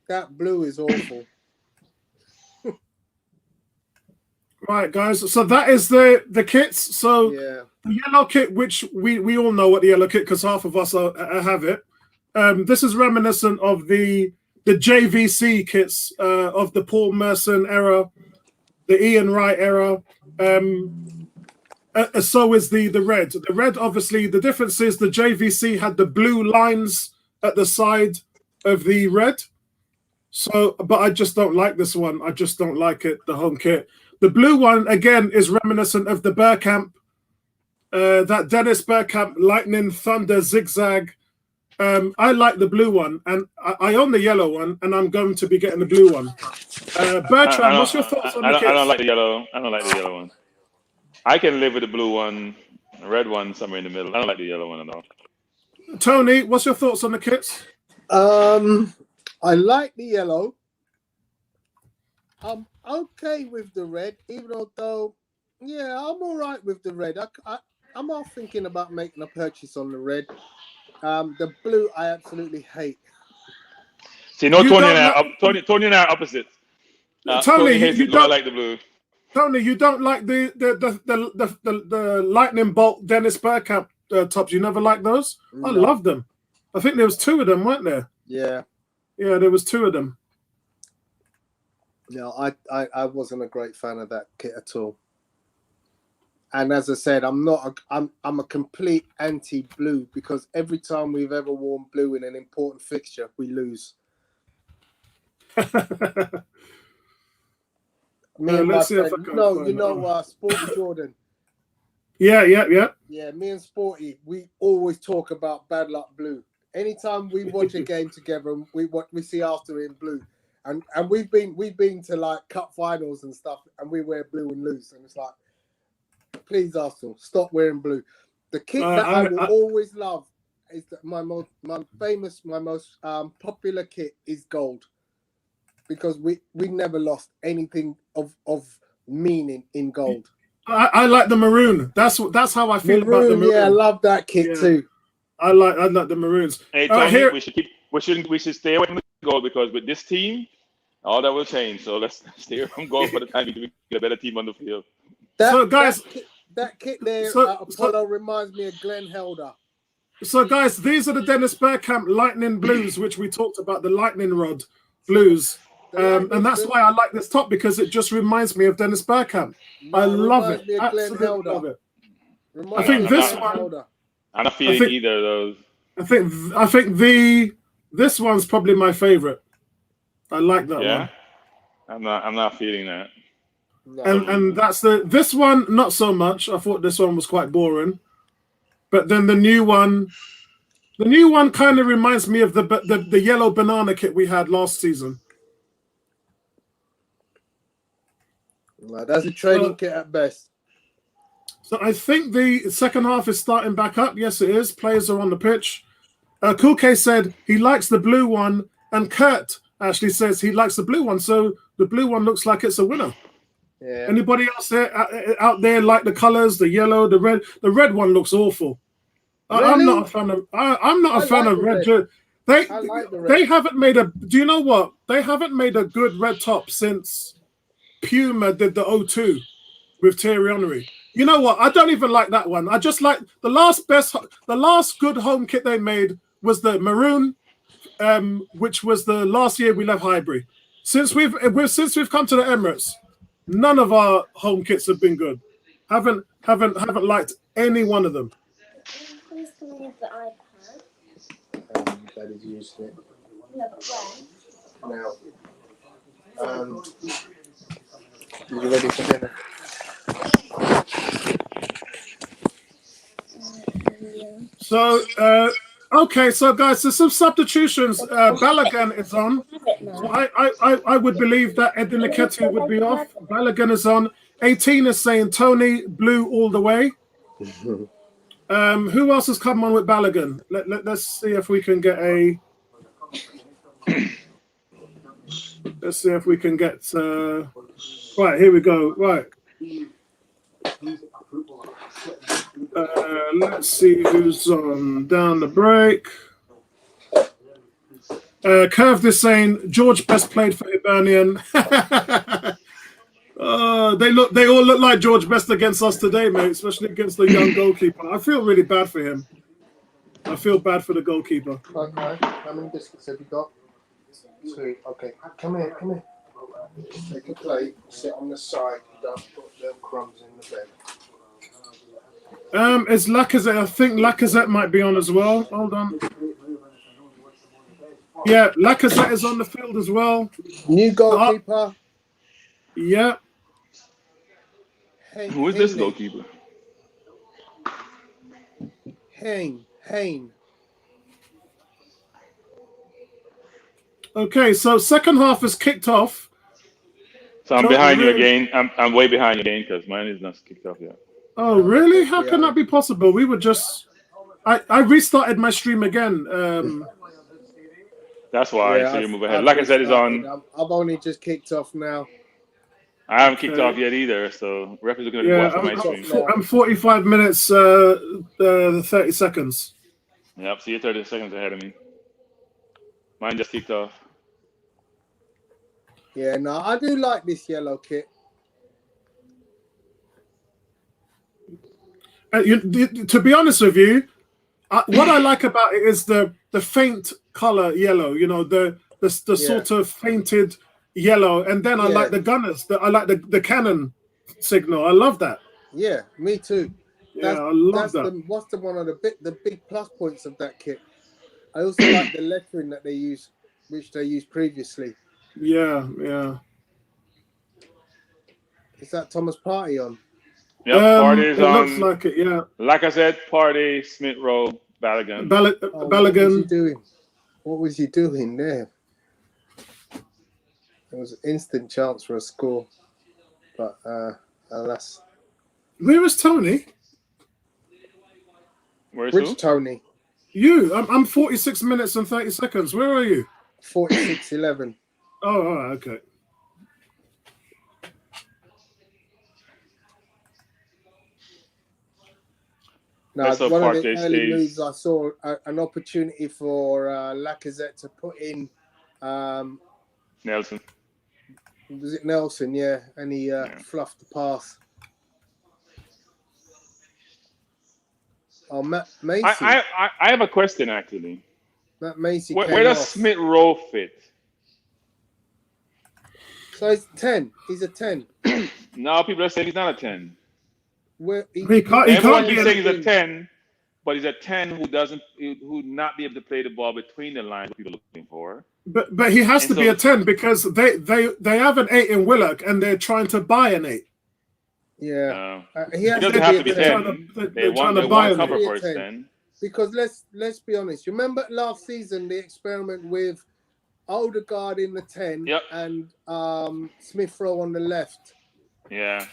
That blue is awful. Right, guys. So that is the kits. So yeah. The yellow kit, which we all know what the yellow kit because half of us have it. This is reminiscent of the JVC kits of the Paul Merson era, the Ian Wright era. So is the red. The red, obviously, the difference is the JVC had the blue lines at the side of the red. So, but I just don't like this one. I just don't like it, the home kit. The blue one, again, is reminiscent of the Bergkamp, that Dennis Bergkamp Lightning Thunder Zigzag. I like the blue one, and I own the yellow one, and I'm going to be getting the blue one. Bertrand, what's your thoughts on the kits? I don't like the yellow. I don't like the yellow one. I can live with the blue one, the red one somewhere in the middle. I don't like the yellow one at all. Tony, what's your thoughts on the kits? I like the yellow. I'm okay with the red, even though, yeah, I'm all right with the red. I'm all thinking about making a purchase on the red. The blue, I absolutely hate. See, no, Tony and I are opposites. Tony hates the blue. I like the blue. Tony, you don't like the lightning bolt Dennis Bergkamp tops. You never liked those? No. I love them. I think there was 2 of them, weren't there? Yeah. Yeah, there was 2 of them. No, I wasn't a great fan of that kit at all. And as I said, I'm a complete anti-blue because every time we've ever worn blue in an important fixture, we lose. Me and my friend, Sporty Jordan. Yeah. Yeah, me and Sporty, we always talk about bad luck blue. Anytime we watch a game together, we see after in blue, and we've been to like cup finals and stuff, and we wear blue and lose, and it's like, please Arsenal, stop wearing blue. The kit that I will always love is that my most popular kit is gold. Because we never lost anything of meaning in gold. I like the maroon. That's how I feel about the maroon. Yeah, I love that kit too. I like the maroons. Hey, Tony, we should stay away from the gold because with this team, all that will change. So let's stay away from gold for the time to get a better team on the field. That kit there, Apollo reminds me of Glenn Helder. So guys, these are the Dennis Bergkamp Lightning Blues, which we talked about, the Lightning Rod Blues. And that's why I like this top, because it just reminds me of Dennis Bergkamp. I love it. Absolutely love it. I think this one. I'm not feeling either of those. I think this one's probably my favorite. I like that one. I'm not feeling that. No. And that's this one not so much. I thought this one was quite boring. But then the new one kind of reminds me of the yellow banana kit we had last season. No, that's a training kit at best. So I think the second half is starting back up. Yes, it is. Players are on the pitch. Kulke said he likes the blue one, and Kurt actually says he likes the blue one. So the blue one looks like it's a winner. Yeah. Anybody else out there like the colors, the yellow, the red? The red one looks awful. Really? I'm not a fan of. I'm not a fan like of the red. red. They like the red. they haven't made a. Do you know what? They haven't made a good red top since Puma did the 02 with Thierry Henry. You know what? I don't even like that one. I just like the last good home kit they made was the maroon, which was the last year we left Highbury. Since we've come to the Emirates, none of our home kits have been good. Haven't liked any one of them. Please can I have the iPad? That is using it. No, but when? Now, you ready for dinner? So, okay, so guys, there's some substitutions. Balogun is on. So I would believe that Edin Nketiah would be off. Balogun is on. 18 is saying Tony blue all the way. Who else has come on with Balogun? Let's see if we can get a. Let's see if we can get. Right, here we go. Right. Let's see who's on down the break. Curved is saying George Best played for Hibernian. They all look like George Best against us today, mate, especially against the young goalkeeper. I feel really bad for him. I feel bad for the goalkeeper. Okay. How many biscuits have you got? 2. Okay. Come here. Take a plate, sit on the side, don't put the crumbs in the bed. It's Lacazette. I think Lacazette might be on as well. Hold on. Yeah, Lacazette is on the field as well. New goalkeeper. Yeah. Who is this goalkeeper? Hayne. Okay, so second half is kicked off. So I'm behind you again. I'm way behind you again because mine is not kicked off yet. Oh, really? How can that be possible? We were just... I restarted my stream again. That's why. So you move ahead. Like I said, it's on. I've only just kicked off now. I haven't kicked off yet either, so ref is looking at watch my stream. I'm 45 minutes, 30 seconds. Yep, so you're 30 seconds ahead of me. Mine just kicked off. Yeah, no, I do like this yellow kit. To be honest with you, what I like about it is the faint color yellow. You know, the sort of fainted yellow, and then I like the gunners. I like the cannon signal. I love that. Yeah, me too. I love that. What's one of the big plus points of that kit? I also like the lettering that they use, which they used previously. Yeah. Is that Thomas Partey on? Yep, Partey's on. Looks like it, yeah. Like I said, Partey, Smith Rowe, Balogun. Balogun. What was he doing there? It was an instant chance for a score, but alas. Where is Tony? Where's Which who? Tony? You. I'm 46 minutes and 30 seconds. Where are you? 46-11. Oh, all right, okay. Now, one of the early moves I saw an opportunity for Lacazette to put in Nelson. Was it Nelson? Yeah, and he fluffed the pass. Oh, Matt Macy. I have a question actually. Matt Macy. Where does Smith Rowe fit? So he's 10. He's a 10. No, people are saying he's not a 10. Everyone keeps saying he's a 10, but he's a 10 who not be able to play the ball between the lines. People are looking for. But he has to be a 10 because they have an 8 in Willock and they're trying to buy an 8. Yeah, he doesn't have to be 10. They want cover for his 10. Because let's be honest. You remember last season the experiment with Odegaard in the 10 and Smith Rowe on the left. Yeah.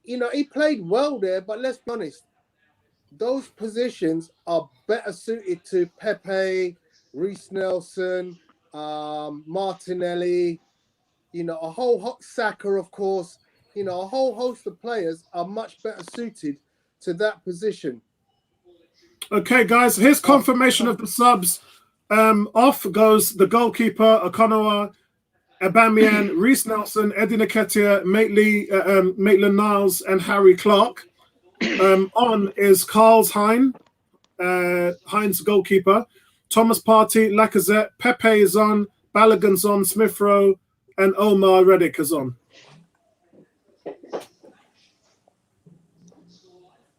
he played well there, but let's be honest, those positions are better suited to Pepe, Reece Nelson, Martinelli, a whole Saka, of course, a whole host of players are much better suited to that position. Okay, guys, here's confirmation of the subs. Off goes the goalkeeper, Okonoa, Aubameyang, Reece Nelson, Eddie Nketiah, Maitland-Niles, and Harry Clark. On is Karl-Heinz, Heinz goalkeeper, Thomas Partey, Lacazette, Pepe is on, Balogun's on, Smith Rowe, and Omar Reddick is on.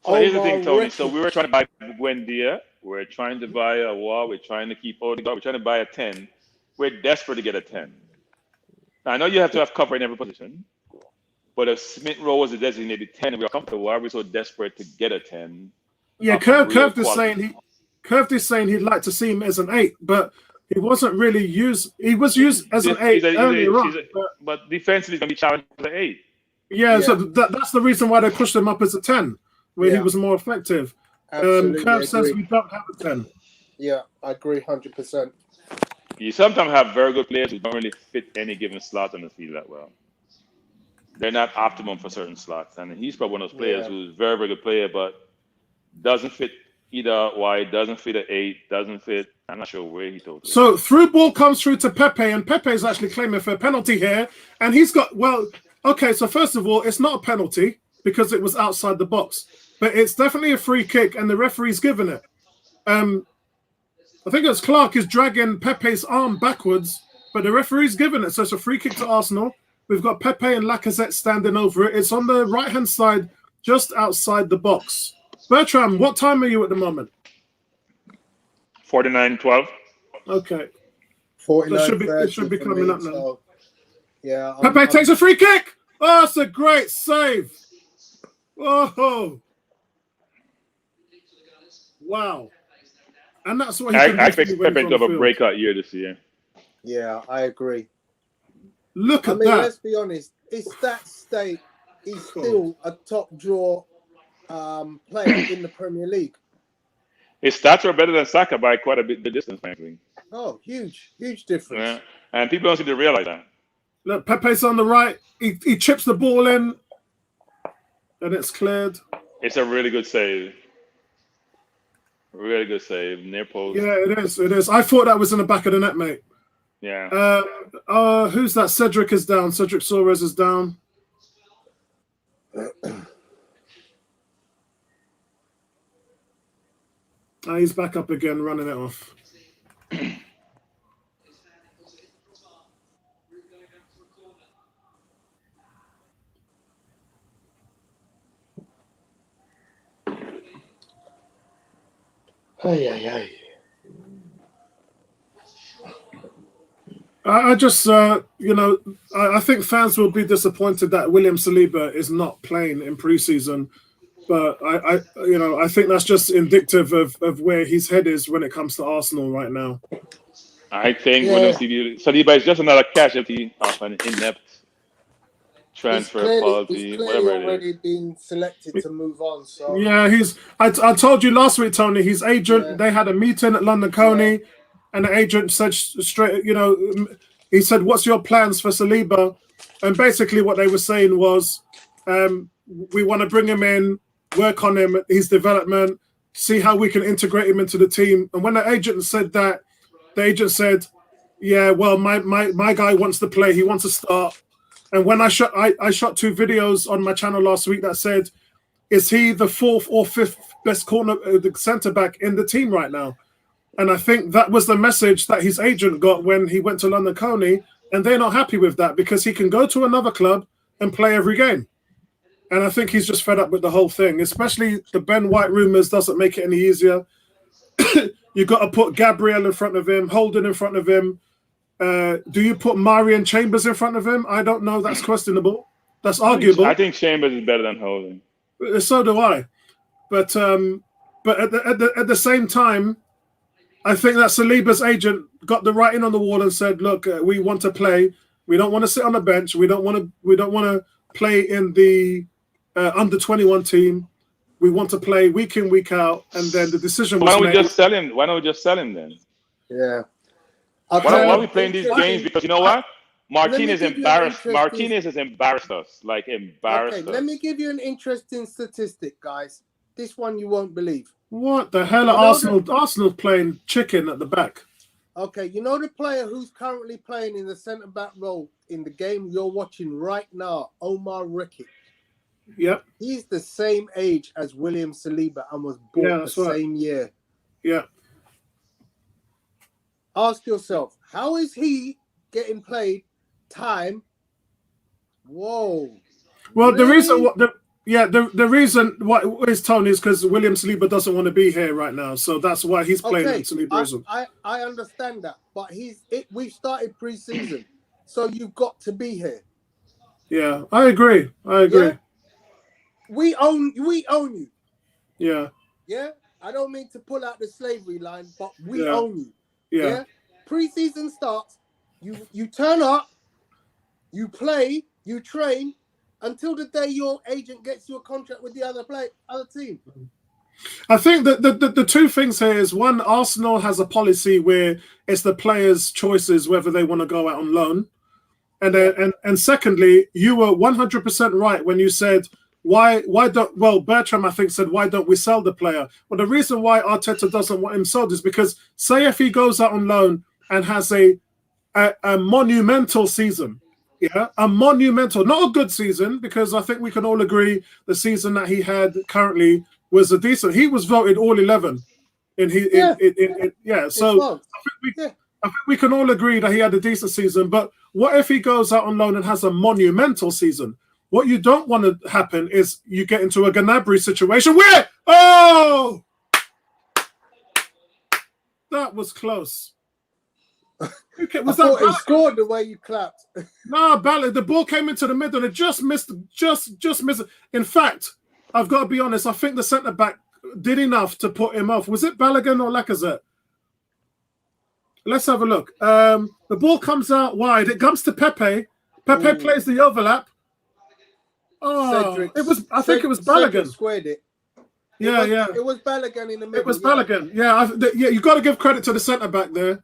So here's the thing, Tony. So we were trying to buy Buendia. We're trying to buy a Wall. We're trying to keep Odegaard. We're trying to buy a 10. We're desperate to get a 10. Now, I know you have to have cover in every position, but if Smith Rowe was a designated 10 and we are comfortable, why are we so desperate to get a 10? Yeah, Curved is saying he'd like to see him as an 8, but he wasn't really used. He was used as an 8 earlier on. But defensively, he's going to be challenged for the 8. Yeah, so that's the reason why they pushed him up as a 10, where he was more effective. Curve says we don't have a 10. Yeah, I agree 100%. You sometimes have very good players who don't really fit any given slot on the field that well. They're not optimum for certain slots. And he's probably one of those players who's a very, very good player, but doesn't fit either wide, doesn't fit an 8, doesn't fit. I'm not sure where he told. So through ball comes through to Pepe, and Pepe is actually claiming for a penalty here. And he's got, okay, so first of all, it's not a penalty because it was outside the box, but it's definitely a free kick, and the referee's given it. I think it's Clark is dragging Pepe's arm backwards, but the referee's given it. So it's a free kick to Arsenal. We've got Pepe and Lacazette standing over it. It's on the right-hand side, just outside the box. Bertram, what time are you at the moment? 49-12. Okay. 49. It should be coming up now. So, yeah. Pepe takes a free kick. Oh, it's a great save. Oh. Wow. And that's what I expect Pepe to have a breakout year this year. Yeah, I agree. Look at that. Let's be honest. It's that state. He's still a top draw player in the Premier League. His stats are better than Saka by quite a bit the distance, frankly. Oh, huge difference. Yeah. And people don't seem to realize that. Look, Pepe's on the right. He chips the ball in, and it's cleared. It's a really good save. Really good save. Near post. Yeah, it is. It is. I thought that was in the back of the net, mate. Yeah. Who's that? Cedric is down. Cedric Soares is down. He's back up again, running it off. I just, I think fans will be disappointed that William Saliba is not playing in preseason, but I think that's just indicative of where his head is when it comes to Arsenal right now. I think William Saliba is just another casualty of an inept transfer policy, whatever it is. He's already been selected to move on. So yeah, I told you last week, Tony. His agent. They had a meeting at London Coney, and the agent said straight. He said, "What's your plans for Saliba?" And basically, what they were saying was, "We want to bring him in, work on him, his development, see how we can integrate him into the team." And when the agent said that, the agent said, "Yeah, well, my guy wants to play. He wants to start." And when I shot 2 videos on my channel last week that said, is he the 4th or 5th best corner, the centre back in the team right now? And I think that was the message that his agent got when he went to London Coney, and they're not happy with that because he can go to another club and play every game. And I think he's just fed up with the whole thing, especially the Ben White rumours doesn't make it any easier. You've got to put Gabriel in front of him, Holden in front of him. Do you put Marion Chambers in front of him? I don't know. That's questionable. That's arguable. I think Chambers is better than Holden. So do I. But at the same time, I think that Saliba's agent got the writing on the wall and said, "Look, we want to play. We don't want to sit on the bench. We don't want to play in the under 21 team. We want to play week in, week out, and then the decision was Why don't we made. just sell him? Why don't we just sell him then? Yeah. Why are we playing these games? Because you know what? Martinez give you an embarrassed. interesting- Martinez has embarrassed us. Like embarrassed us. Let me give you an interesting statistic, guys. This one you won't believe. What the hell are Arsenal? Arsenal playing chicken at the back. Okay, you know the player who's currently playing in the centre-back role in the game you're watching right now, Omar Rekik. Yep. He's the same age as William Saliba and was born the same year. Yeah. Ask yourself, how is he getting played time? Whoa. Well, really? the reason why is Tony is because William Saliba doesn't want to be here right now, so that's why he's playing in Saliba. I understand that, but we've started pre-season, so you've got to be here. Yeah, I agree. Yeah? We own you. Yeah. Yeah. I don't mean to pull out the slavery line, but we own you. Yeah. Pre-season starts. You turn up. You play. You train until the day your agent gets you a contract with the other team. I think that the two things here is, one, Arsenal has a policy where it's the players' choices whether they want to go out on loan, and secondly, you were 100% right when you said why don't Bertram I think said why don't we sell the player? Well, the reason why Arteta doesn't want him sold is because say if he goes out on loan and has a monumental season. Yeah, a monumental, not a good season, because I think we can all agree the season that he had currently was a decent. He was voted all 11 So I think we can all agree that he had a decent season. But what if he goes out on loan and has a monumental season? What you don't want to happen is you get into a Gnabry situation where that was close. Okay, I thought he scored the way you clapped. No, Ballard. The ball came into the middle and it just missed. Just missed. In fact, I've got to be honest. I think the centre back did enough to put him off. Was it Balogun or Lacazette? Let's have a look. The ball comes out wide. It comes to Pepe. Pepe plays the overlap. Oh, I think it was Balogun. Squared it. It was Balogun in the middle. It was Balogun. Yeah, you got to give credit to the centre back there.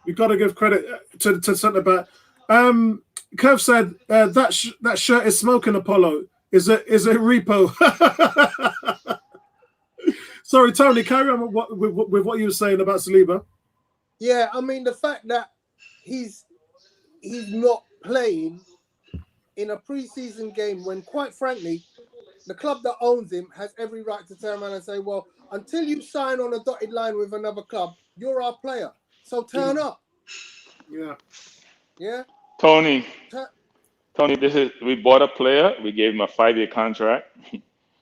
You got to give credit to centre back. Kev said that shirt is smoking, Apollo. Is it repo? Sorry, Tony. Carry on with what you were saying about Saliba. Yeah, I mean the fact that he's not playing in a pre-season game when, quite frankly, the club that owns him has every right to turn around and say, "Well, until you sign on a dotted line with another club, you're our player. So turn up." Yeah. Tony, we bought a player. We gave him a 5-year contract.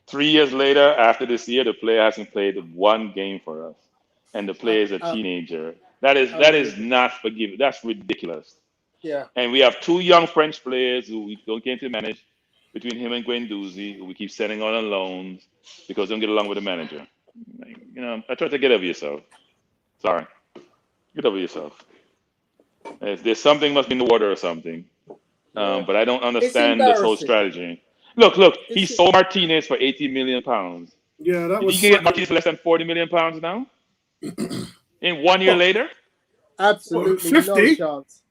3 years later, after this year, the player hasn't played one game for us, and the player is a teenager. That is not forgivable. That's ridiculous. Yeah. And we have 2 young French players who we don't get to manage, between him and Guendouzi, who we keep sending on loans because they don't get along with the manager. I try to get over yourself. Sorry. Get over yourself. There's something must be in the water or something. But I don't understand this whole strategy. Look, he sold Martinez for £80 million. Yeah, that was. You can get Martinez for less than £40 million now? In 1 year later? Absolutely 50? No chance.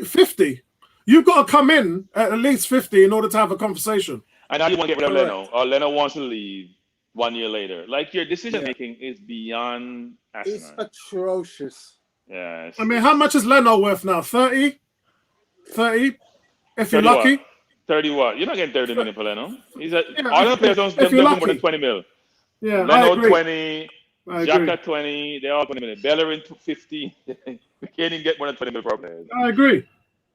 50. You've got to come in at least 50 in order to have a conversation. And now you want to get rid of Leno, or Leno wants to leave 1 year later. Like, your decision making is beyond asinine. It's atrocious. Yeah. I mean, how much is Leno worth now? 30? 30? If you're lucky? 30 what? You're not getting 30 million for Leno. All the players don't get more than 20 mil. Yeah, Leno 20, Xhaka 20, they're all 20 million. Bellerin 50. We can't even get more than 20 mil for our players. I agree.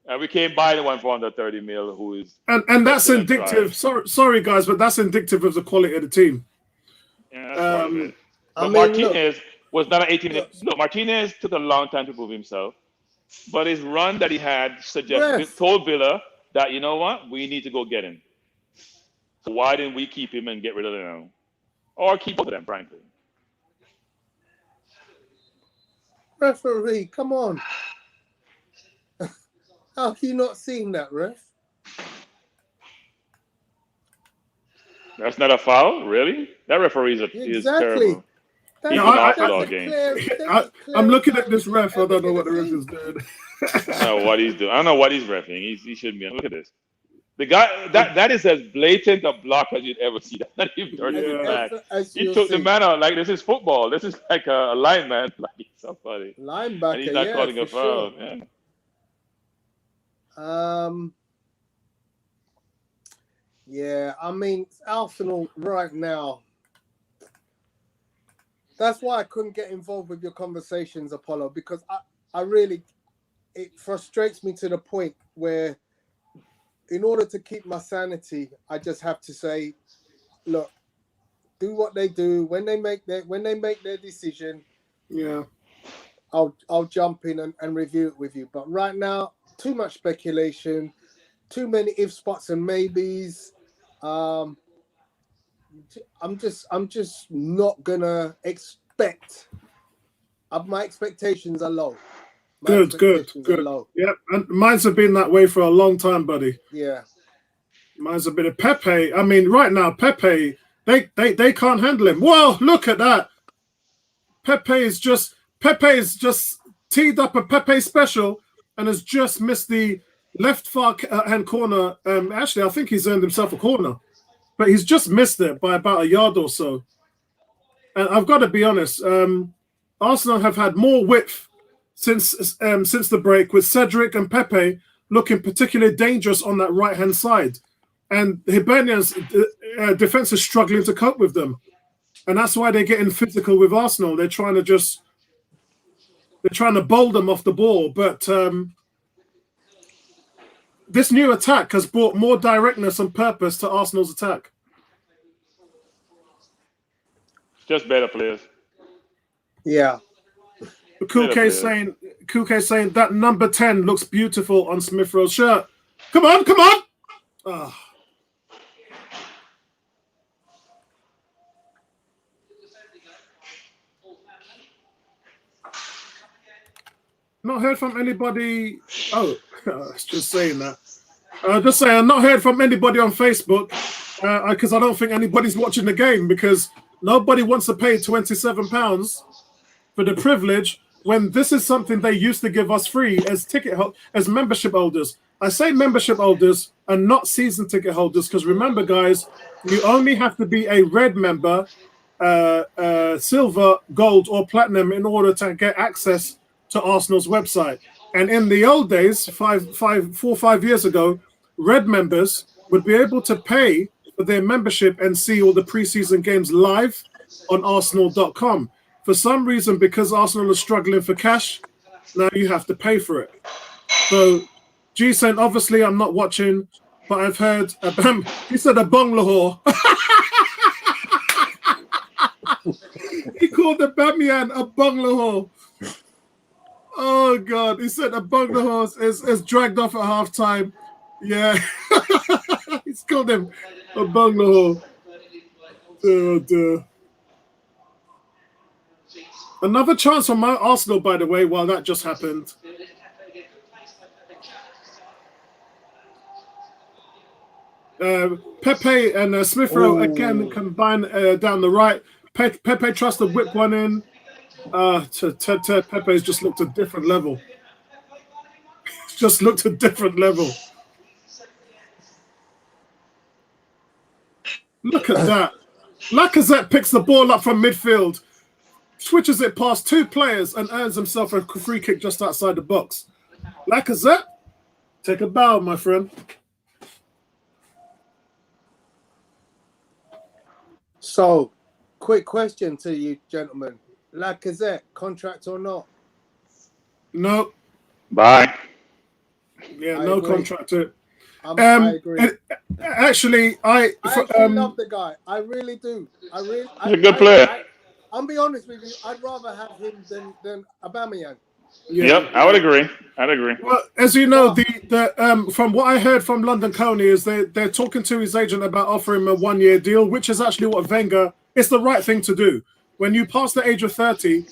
And we can't buy the one for under 30 mil who is. And that's indicative. Sorry, guys, but that's indicative of the quality of the team. Yeah, that's part of it. But Martinez was not an 18 minute. Look, Martinez took a long time to prove himself. But his run that he had told Villa that, you know what, we need to go get him. So why didn't we keep him and get rid of them? Or keep both of them, frankly. Referee, come on. How have you not seen that, ref? That's not a foul, really? That referee is terrible. He's an awful all game. I'm looking at this ref. I don't know what the ref is doing. I don't know what he's doing. I don't know what he's reffing. He shouldn't be. Look at this. The guy that is as blatant a block as you'd ever see. That's not even turning back. He took the man out like this is football. This is like a lineman, like somebody. Linebacker, and he's not calling a foul. Sure. Yeah. I mean, Arsenal right now. That's why I couldn't get involved with your conversations, Apollo, because I really, it frustrates me to the point where, in order to keep my sanity, I just have to say, look, do what they do. When they make their decision, yeah, I'll jump in and review it with you. But right now, too much speculation, too many ifs, buts, and maybes. I'm just not gonna expect. My expectations are low. Good. Yeah, and mine's have been that way for a long time, buddy. Yeah, mine's have been a Pepe. I mean, right now, Pepe, they can't handle him. Whoa, look at that! Pepe is just teed up a Pepe special and has just missed the left far hand corner. Actually, I think he's earned himself a corner, but he's just missed it by about a yard or so. And I've got to be honest, Arsenal have had more width since the break, with Cedric and Pepe looking particularly dangerous on that right-hand side. And Hibernian's defense is struggling to cope with them. And that's why they're getting physical with Arsenal. They're trying to bowl them off the ball. But this new attack has brought more directness and purpose to Arsenal's attack. Just better players. Yeah. Kuke saying that number 10 looks beautiful on Smith Rowe's shirt. Come on. Oh. Not heard from anybody. Oh, just saying that. Just saying, not heard from anybody on Facebook because I don't think anybody's watching the game, because nobody wants to pay £27 for the privilege when this is something they used to give us free as membership holders. I say membership holders and not season ticket holders, because remember, guys, you only have to be a red member, silver, gold, or platinum in order to get access to Arsenal's website. And in the old days, 4 or 5 years ago, red members would be able to pay for their membership and see all the preseason games live on Arsenal.com. For some reason, because Arsenal is struggling for cash, now you have to pay for it. So, G saying, obviously, I'm not watching, but I've heard, he said a Bonglahor. He called the Bamian a Bonglahor. Oh, God. He said a Bonglahor is dragged off at halftime. Yeah. He's called him a Bonglahor. Oh, dear. Another chance for my Arsenal, by the way, while that just happened. Pepe and Smith Rowe again combine down the right. Pepe tries to whip one in. Pepe's just looked a different level. Just looked a different level. Look at that. Lacazette picks the ball up from midfield, switches it past 2 players, and earns himself a free kick just outside the box. Lacazette, take a bow, my friend. So, quick question to you, gentlemen. Lacazette, contract or not? No. Bye. Yeah, no contract. I agree. Actually, I love the guy. I really do. He's a good player. I'll be honest with you. I'd rather have him than Aubameyang. Yeah. Yep, I would agree. I'd agree. Well, as you know, the from what I heard from London Coney is they're talking to his agent about offering him a 1-year deal, which is actually what Wenger. It's the right thing to do. When you pass the age of 30,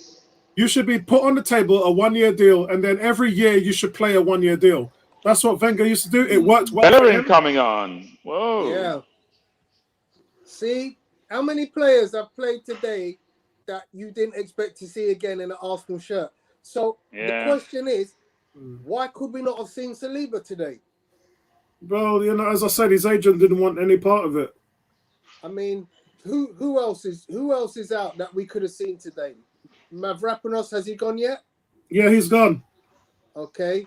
you should be put on the table a 1-year deal, and then every year you should play a 1-year deal. That's what Wenger used to do. It worked well. Bellerin coming on. Whoa. Yeah. See, how many players have played today that you didn't expect to see again in an Arsenal shirt? So the question is, why could we not have seen Saliba today? Well, as I said, his agent didn't want any part of it. I mean, who else is out that we could have seen today? Mavropanos, has he gone yet? Yeah, he's gone. Okay.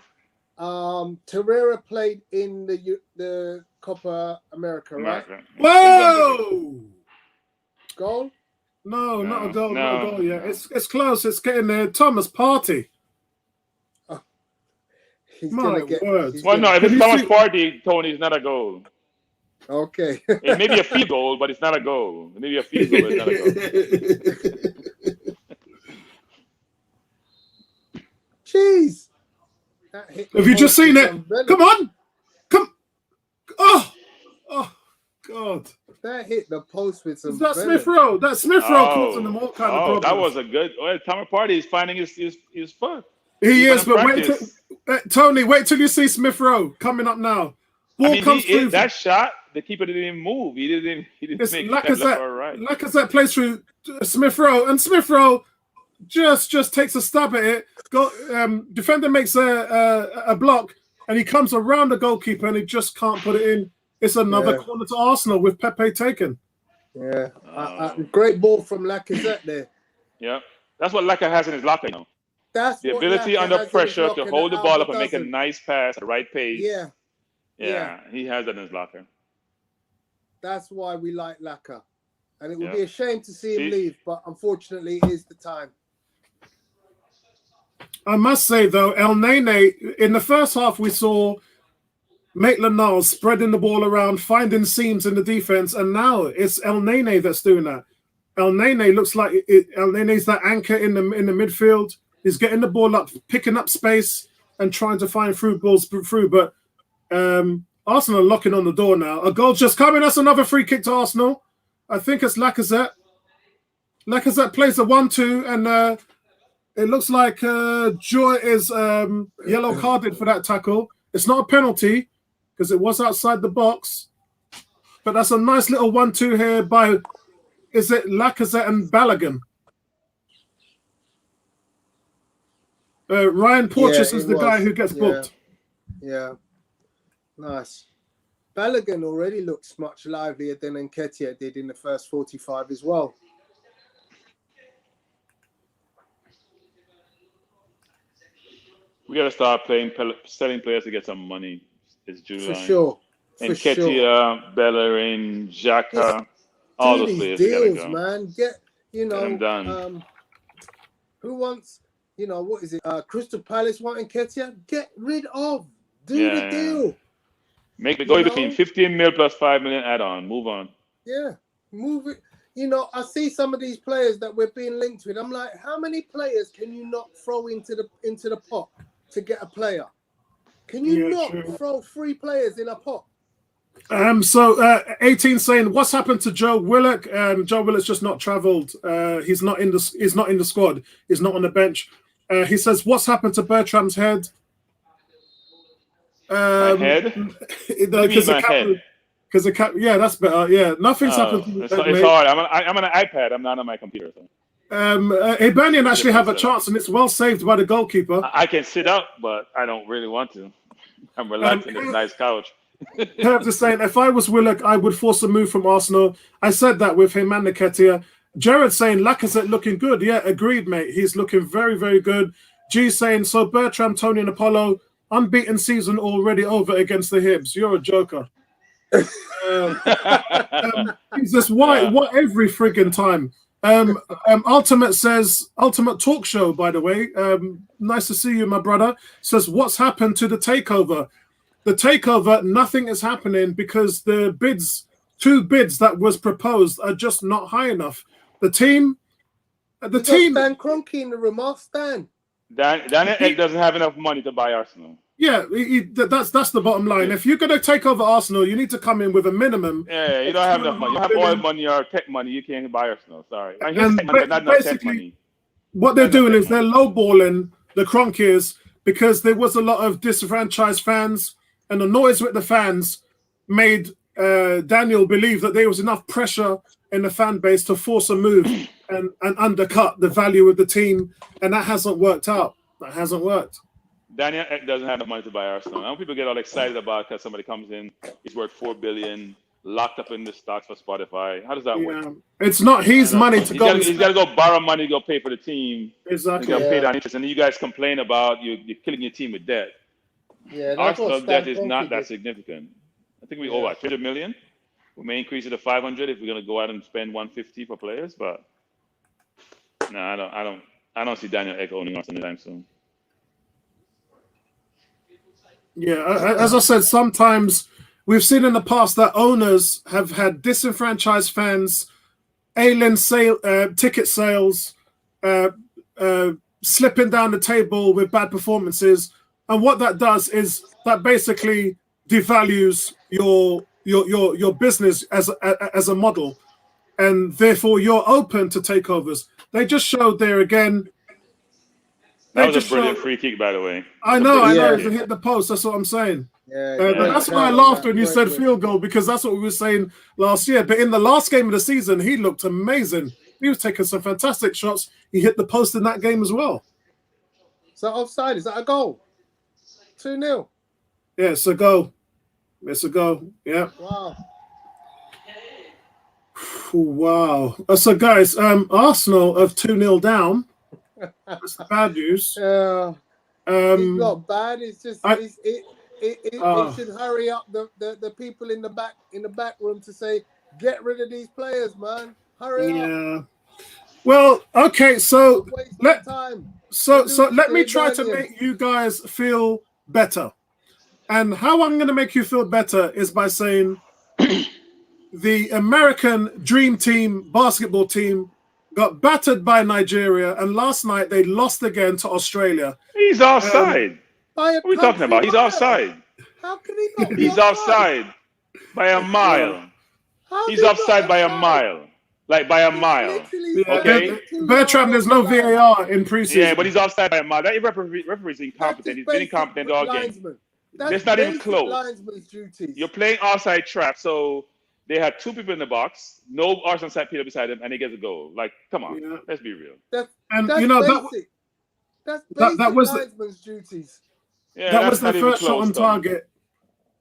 Torreira played in the Copa America, right? Whoa! Goal? No, not a goal. Not a goal yet. It's close. It's getting there. Thomas Partey. My word. Well, no, if it's Thomas Partey, Tony, it's not a goal. Okay. It may be a field goal, but it's not a goal. Maybe a field goal, but it's not a goal. Jeez. Have you just seen it? Come on. Come. Oh, God. That hit the post with some. Is that Smith Rowe? That Smith Rowe causing them all kind of problems. That was a good. Thomas Partey is finding his foot. He is, but Tony, wait till you see Smith Rowe coming up now. Ball comes through. That shot, the keeper didn't even move. He didn't make that left or right. Lacazette plays through Smith Rowe, and Smith Rowe just takes a stab at it. Defender makes a block, and he comes around the goalkeeper, and he just can't put it in. It's another corner to Arsenal with Pepe taken. Yeah, great ball from Lacazette there. Yeah, that's what Lacazette has in his locker, That's the ability under pressure to hold the ball up and make a nice pass at the right pace. Yeah, he has that in his locker. That's why we like Laka. And it would be a shame to see him leave, but unfortunately it is the time. I must say, though, El Nene, in the first half we saw Maitland-Niles spreading the ball around, finding seams in the defense, and now it's El Nene that's doing that. El Nene looks like El Nene's that anchor in the midfield. He's getting the ball up, picking up space, and trying to find balls through. But Arsenal are knocking on the door now. A goal's just coming. That's another free kick to Arsenal. I think it's Lacazette. Lacazette plays a 1-2, and it looks like Joy is yellow carded for that tackle. It's not a penalty because it was outside the box. But that's a nice little 1-2 here by, is it Lacazette and Balogun? Ryan Porteous is the guy who gets booked. Yeah. Nice. Balogun already looks much livelier than Nketiah did in the first 45 as well. We got to start selling players to get some money. It's July. For sure. Nketiah, Bellerin, Xhaka, all those players. Deals, go. Man. Get them done. Who wants, what is it? Crystal Palace wanting Nketiah? Get rid of. Do the deal. Make it go between 15 mil plus 5 million add-on. Move on. Yeah, move it. I see some of these players that we're being linked with. I'm like, how many players can you not throw into the pot to get a player? Can you not throw 3 players in a pot? So 18 saying, what's happened to Joe Willock? Joe Willock's just not travelled. He's not in the squad. He's not on the bench. He says, what's happened to Bertram's head? My head? Because my head. Yeah, that's better. Yeah, nothing's happened. It's hard. I'm on an iPad. I'm not on my computer. So. Hibernian actually have a chance, and it's well saved by the goalkeeper. I can sit up, but I don't really want to. I'm relaxing in this nice couch. I have to say, if I was Willock, I would force a move from Arsenal. I said that with him and Nketiah. Jared saying Lacazette looking good. Yeah, agreed, mate. He's looking very, very good. G saying, so Bertram, Tony, and Apollo, unbeaten season already over against the Hibs. You're a joker. Jesus, why? What every friggin' time? Ultimate says, Ultimate Talk Show, by the way. Nice to see you, my brother. Says, what's happened to the takeover? The takeover, nothing is happening because the bids, 2 bids that was proposed are just not high enough. The team. Dan Kroenke in the room, Stan. Daniel Ek doesn't have enough money to buy Arsenal. Yeah, that's the bottom line. If you're going to take over Arsenal, you need to come in with a minimum. Yeah, you don't have enough money. You have oil money or tech money. You can't buy Arsenal. Sorry. And basically, what they're doing is they're lowballing the Kroenkes because there was a lot of disenfranchised fans, and the noise with the fans made Daniel believed that there was enough pressure in the fan base to force a move and undercut the value of the team, and that hasn't worked out. That hasn't worked. Daniel doesn't have the money to buy Arsenal. Now people get all excited about because somebody comes in, he's worth $4 billion, locked up in the stocks for Spotify. How does that work? It's not his money to go. He's got to go borrow money to go pay for the team. Exactly. He's got to pay that interest, and then you guys complain about you're killing your team with debt. Yeah, Arsenal debt is not that significant. I think we owe what, 300 million. We may increase it to 500 if we're going to go out and spend 150 for players. But no, I don't see Daniel Ek owning Arsenal anytime soon. Yeah, as I said, sometimes we've seen in the past that owners have had disenfranchised fans, alien ticket sales, slipping down the table with bad performances, and what that does is that basically devalues your business as a model, and therefore you're open to takeovers. They just showed there again. That was a brilliant free kick, by the way. I know. It hit the post. That's what I'm saying. That's why I laughed when you said field goal, because that's what we were saying last year. But in the last game of the season, he looked amazing. He was taking some fantastic shots. He hit the post in that game as well. So offside, is that a goal? 2-0. Yeah, it's a goal. It's a goal. Yeah. Wow. Wow. So guys, Arsenal of 2-0 down. That's the bad news. It's not bad. It's just it should hurry up the people in the back room to say, get rid of these players, man. Hurry up. Yeah. Well, okay, so let me try to make you guys feel better. And how I'm going to make you feel better is by saying the American Dream Team basketball team got battered by Nigeria, and last night they lost again to Australia. He's offside. What are we talking about? He's offside. How can he not be He's offside by a mile. He's offside by a mile. Like by a mile. Okay? Bertram, there's no VAR in preseason. Yeah, but he's offside by a mile. That referee's incompetent. He's been incompetent all game. That's not even close. You're playing offside trap, so they had two people in the box, no Arsenal side player beside him, and he gets a goal. Like, come on, let's be real. That's that was linesman's duties. Yeah, that was their first shot on target.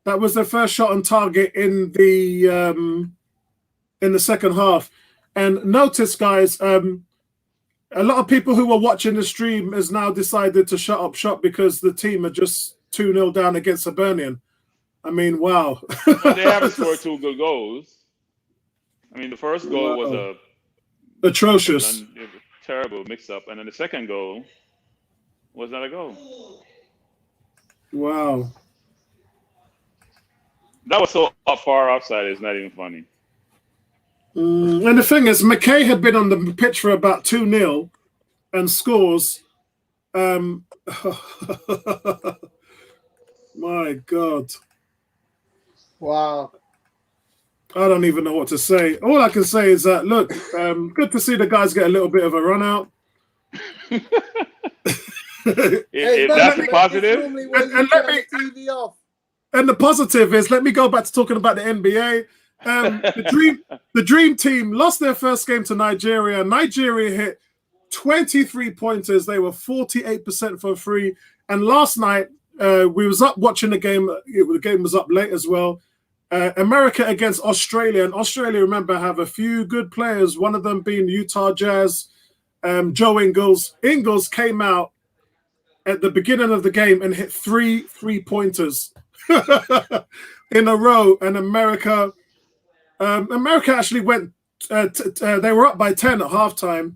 That was their first shot on target in the second half. And notice, guys, a lot of people who were watching the stream has now decided to shut up shop because the team are just 2-0 down against Hibernian. I mean, wow. They haven't scored two good goals. I mean, the first goal was atrocious, terrible mix-up, and then the second goal was not a goal. Wow. That was so far offside, it's not even funny. And the thing is, McKay had been on the pitch for about 2-0 and scores. My God. Wow. I don't even know what to say. All I can say is that, look, good to see the guys get a little bit of a run out. If that's a positive. And the positive is, let me go back to talking about the NBA. The dream team lost their first game to Nigeria. Nigeria hit 23 pointers. They were 48% for free. And last night, we was up watching the game. The game was up late as well. America against Australia. And Australia, remember, have a few good players, one of them being Utah Jazz, Joe Ingles. Ingles came out at the beginning of the game and hit 3 3-pointers in a row. And America actually went, they were up by 10 at halftime.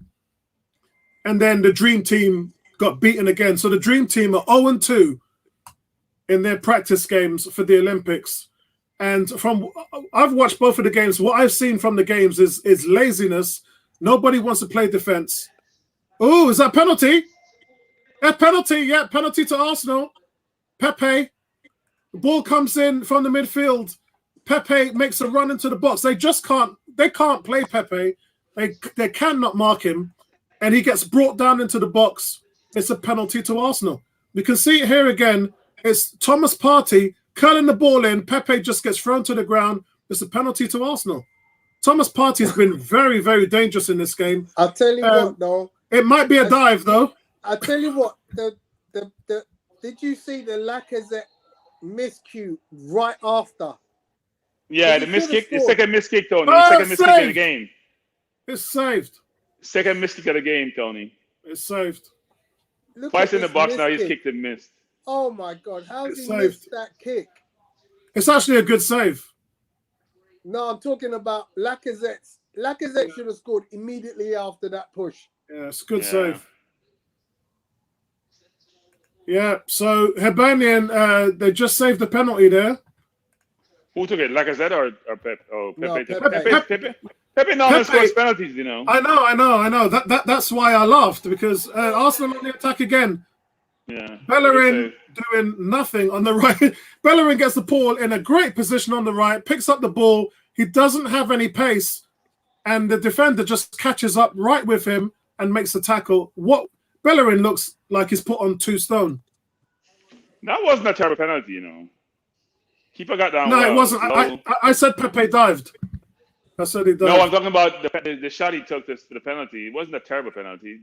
And then the Dream Team got beaten again. So the Dream Team are 0-2 in their practice games for the Olympics. And I've watched both of the games. What I've seen from the games is laziness. Nobody wants to play defense. Oh, is that penalty? Penalty to Arsenal. Pepe. The ball comes in from the midfield. Pepe makes a run into the box. They can't play Pepe. They cannot mark him. And he gets brought down into the box. It's a penalty to Arsenal. We can see it here again. It's Thomas Partey curling the ball in. Pepe just gets thrown to the ground. It's a penalty to Arsenal. Thomas Partey's been very, very dangerous in this game. I'll tell you what, though. It might be a dive, though. I'll tell you what. Did you see the Lacazette miscue right after? Yeah, the miskick, the second miskick, Tony. Second miskick of the game. It's saved. Second miskick of the game, Tony. It's saved. Twice in the box now, he's kicked and missed. Oh my God, how's he missed that kick? It's actually a good save. No, I'm talking about Lacazette. Lacazette should have scored immediately after that push. Yeah, it's a good save. Yeah, so Hibernian, they just saved the penalty there. Who took it, Lacazette or Pep? Oh, Pepe. No, Pepe normally scores penalties, you know. I know. That's why I laughed, because Arsenal on the attack again. Yeah. Bellerin doing nothing on the right. Bellerin gets the ball in a great position on the right, picks up the ball. He doesn't have any pace, and the defender just catches up right with him and makes the tackle. What Bellerin looks like he's put on 2 stone. That wasn't a terrible penalty, you know. Keeper got down. No, well. it wasn't. I said Pepe dived. I said he dived. No, I'm talking about the shot he took for the penalty. It wasn't a terrible penalty. It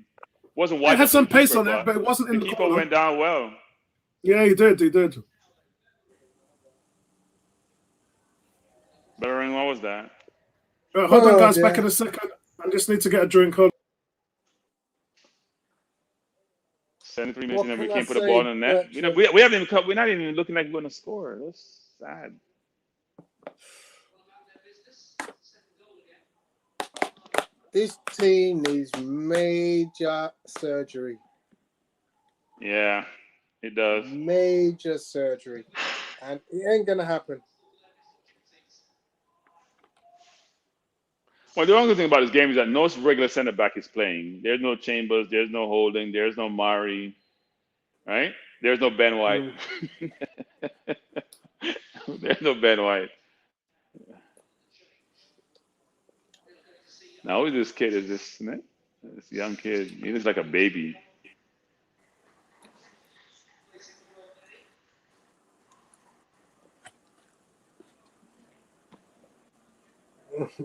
wasn't wide. It had some pace on it, but it wasn't in the keeper corner. went down well. Yeah, he did. Bellerin, what was that? Hold on, guys. Back in a second. I just need to get a drink. Hold 73 minutes, and we can't put a ball in the net. We haven't even. We're not even looking like we're going to score. That's sad. This team needs major surgery. Yeah, it does. Major surgery. And it ain't going to happen. Well, the only thing about this game is that no regular center back is playing. There's no Chambers, there's no Holding, there's no Mari, right? There's no Ben White. There's no Ben White. Now who's this kid? Is this young kid? He looks like a baby.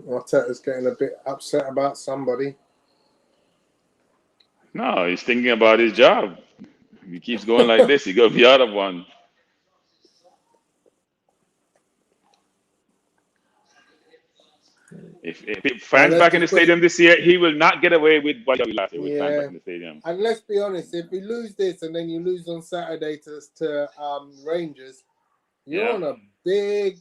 Arteta's getting a bit upset about somebody. No, he's thinking about his job. If he keeps going like this, he's going to be out of one. If fans back in the stadium this year, he will not get away with what he last year with fans back in the stadium. And let's be honest, if we lose this and then you lose on Saturday to Rangers, you're on a big,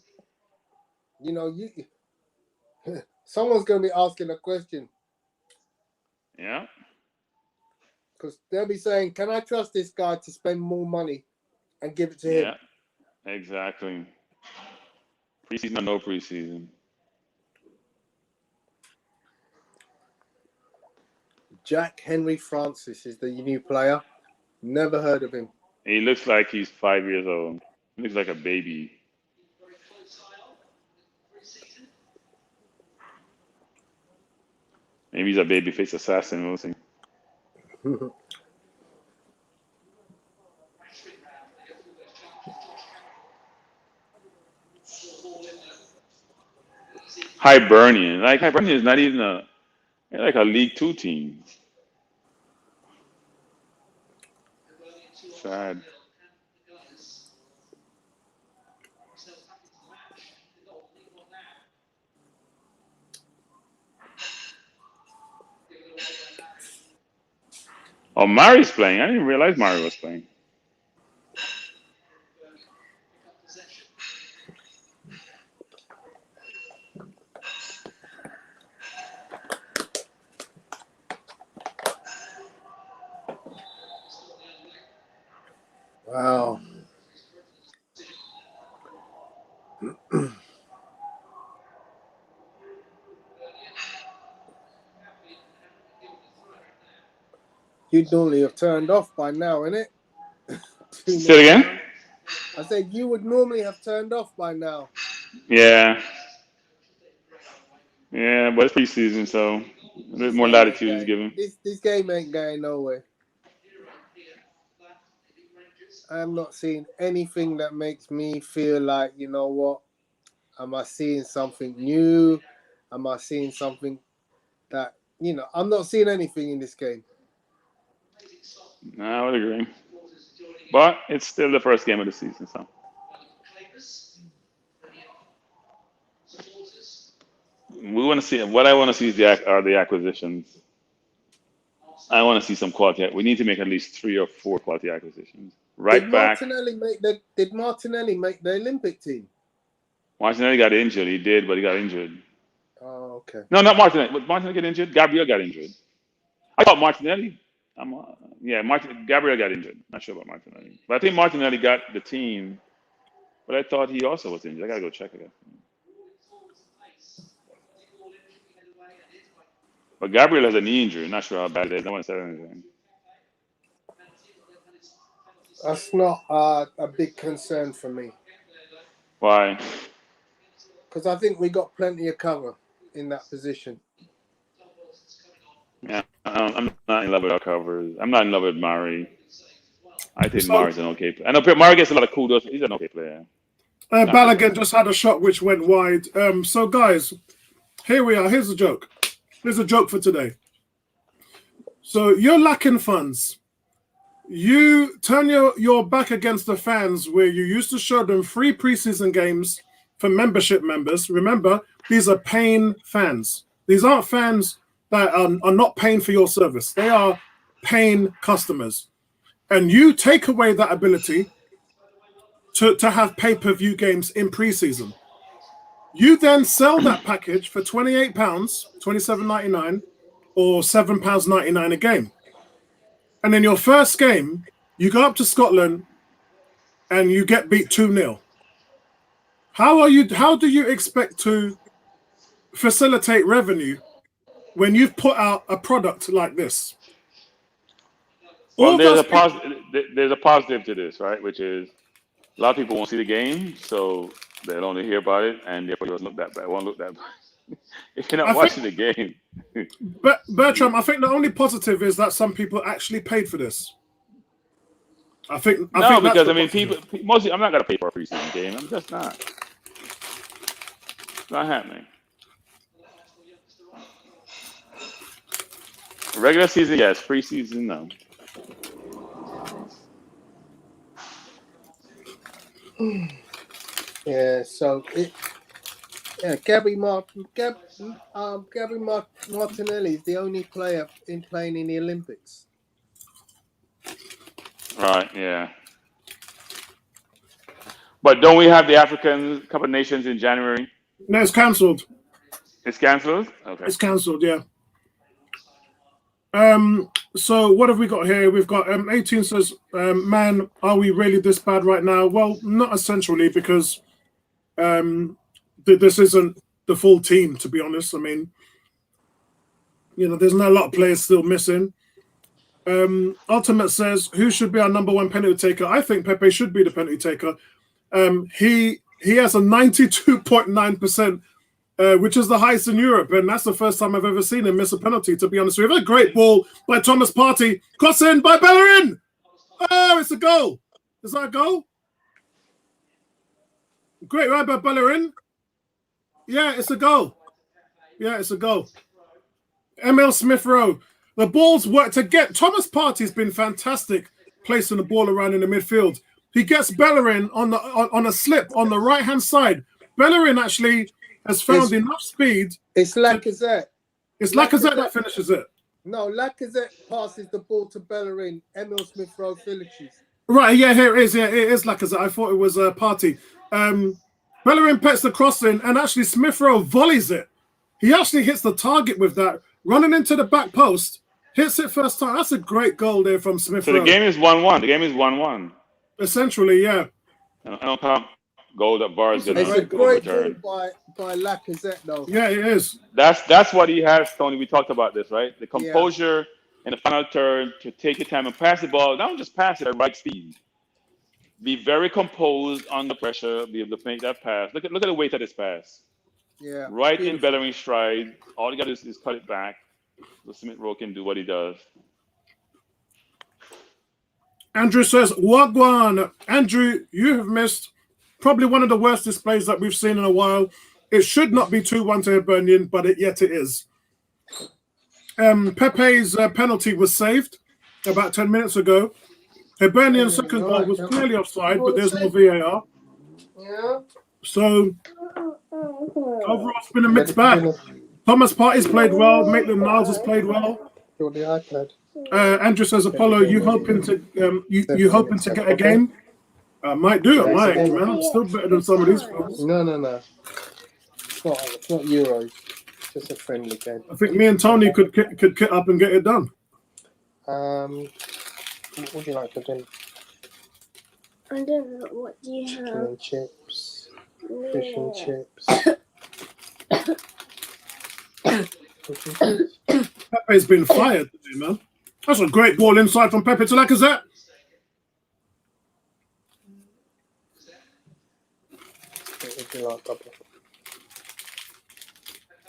someone's going to be asking a question. Yeah. Because they'll be saying, can I trust this guy to spend more money and give it to him? Yeah, exactly. Preseason or no preseason. Jack Henry Francis is the new player. Never heard of him. He looks like he's 5 years old. He looks like a baby. Maybe he's a babyface assassin. We'll see. Hibernian. Hibernian is not even a League 2 team. Sad. Oh, Mari's playing. I didn't realize Mari was playing. Wow. You'd normally have turned off by now, innit? Say it again? I said you would normally have turned off by now. Yeah. Yeah, but it's preseason, so a bit more latitude is given. This game ain't going nowhere. I am not seeing anything that makes me feel like, you know what, Am I seeing something new? Am I seeing something that, I'm not seeing anything in this game. No, I would agree. But it's still the first game of the season, so. We want to see. What I want to see is are the acquisitions. I want to see some quality. We need to make at least 3 or 4 quality acquisitions. Right back. Did Martinelli make the Olympic team? Martinelli got injured. He did, but he got injured. Oh, okay. No, not Martinelli. But Martinelli got injured. Gabriel got injured. I thought Martinelli. Gabriel got injured. Not sure about Martinelli, but I think Martinelli got the team. But I thought he also was injured. I gotta go check it out. But Gabriel has a knee injury. Not sure how bad it is. I don't want to say anything. That's not a big concern for me. Why? Because I think we got plenty of cover in that position. Yeah, I'm not in love with our covers. I'm not in love with Murray. I think Murray's an okay player. I know Murray gets a lot of kudos. He's an okay player. Balogun just had a shot which went wide. So, guys, here we are. Here's a joke. Here's a joke for today. So, you're lacking funds. You turn your back against the fans where you used to show them free preseason games for membership members. Remember, these are paying fans. These aren't fans that are not paying for your service. They are paying customers. And you take away that ability to have pay-per-view games in preseason. You then sell that package for £28, £27.99, or £7.99 a game. And in your first game, you go up to Scotland and you get beat 2-0. How do you expect to facilitate revenue when you've put out a product like this? Well, there's a positive to this, right? Which is a lot of people won't see the game, so they'll only hear about it, and therefore it won't look that bad. If you're not watching the game. But Bertram, I think the only positive is that some people actually paid for this. I think people mostly I'm not gonna pay for a preseason game. I'm just not. It's not happening. Regular season, yes. Preseason, no. Yeah, so Gabby Martinelli is the only player playing in the Olympics. Right, yeah. But don't we have the African Cup of Nations in January? No, it's cancelled. It's cancelled? Okay. It's cancelled, yeah. So what have we got here? We've got 18 says, man, are we really this bad right now? Well, not essentially, because this isn't the full team, to be honest. I mean, there's not a lot of players still missing. Ultimate says, who should be our number one penalty taker? I think Pepe should be the penalty taker. He has a 92.9%, which is the highest in Europe, and that's the first time I've ever seen him miss a penalty, to be honest with you. A great ball by Thomas Partey. Cross in by Bellerin. Oh, it's a goal. Is that a goal? Great right by Bellerin. Yeah, it's a goal. Yeah, it's a goal. Emil Smith-Rowe. The ball's worked to get. Thomas Partey's been fantastic placing the ball around in the midfield. He gets Bellerin on a slip on the right-hand side. Bellerin actually has found enough speed. It's Lacazette. It's Lacazette that finishes it. No, Lacazette passes the ball to Bellerin. Emil Smith-Rowe finishes. Right, yeah, here it is. Yeah, it is Lacazette. I thought it was Partey. Bellerin pets the cross in, and actually Smith-Rowe volleys it. He actually hits the target with that, running into the back post. Hits it first time. That's a great goal there from Smith-Rowe. So the game is 1-1. The game is 1-1. Essentially, yeah. I don't count goal that VAR is going to It's a great goal by Lacazette, though. Yeah, it is. That's what he has, Tony. We talked about this, right? The composure in the final third to take your time and pass the ball. Don't just pass it at right speed. Be very composed under pressure. Be able to make that pass. Look at the weight of this pass. Yeah. Right in Bellerin's stride. All you got to do is cut it back. So Smith-Rowe can do what he does. Andrew says, Wagwan. Andrew, you have missed Probably one of the worst displays that we've seen in a while. It should not be 2-1 to Hibernian, but yet it is. Pepe's penalty was saved about 10 minutes ago. Hibernian's second goal was clearly offside, but there's no VAR. Yeah. So overall, it's been a mixed bag. Thomas Partey's played well. Maitland Niles has played well. Andrew says, Apollo, you hoping to get a game? I might do it, man. I'm still better than some of these films. No. It's not Euros. It's just a friendly game. I think me and Tony could get up and get it done. What would you like for dinner? I don't know. What do you Chicken have? and chips. Fish and chips. Pepe's been fired today, man. That's a great ball inside from Pepe to Lacazette. What would you like, Papa?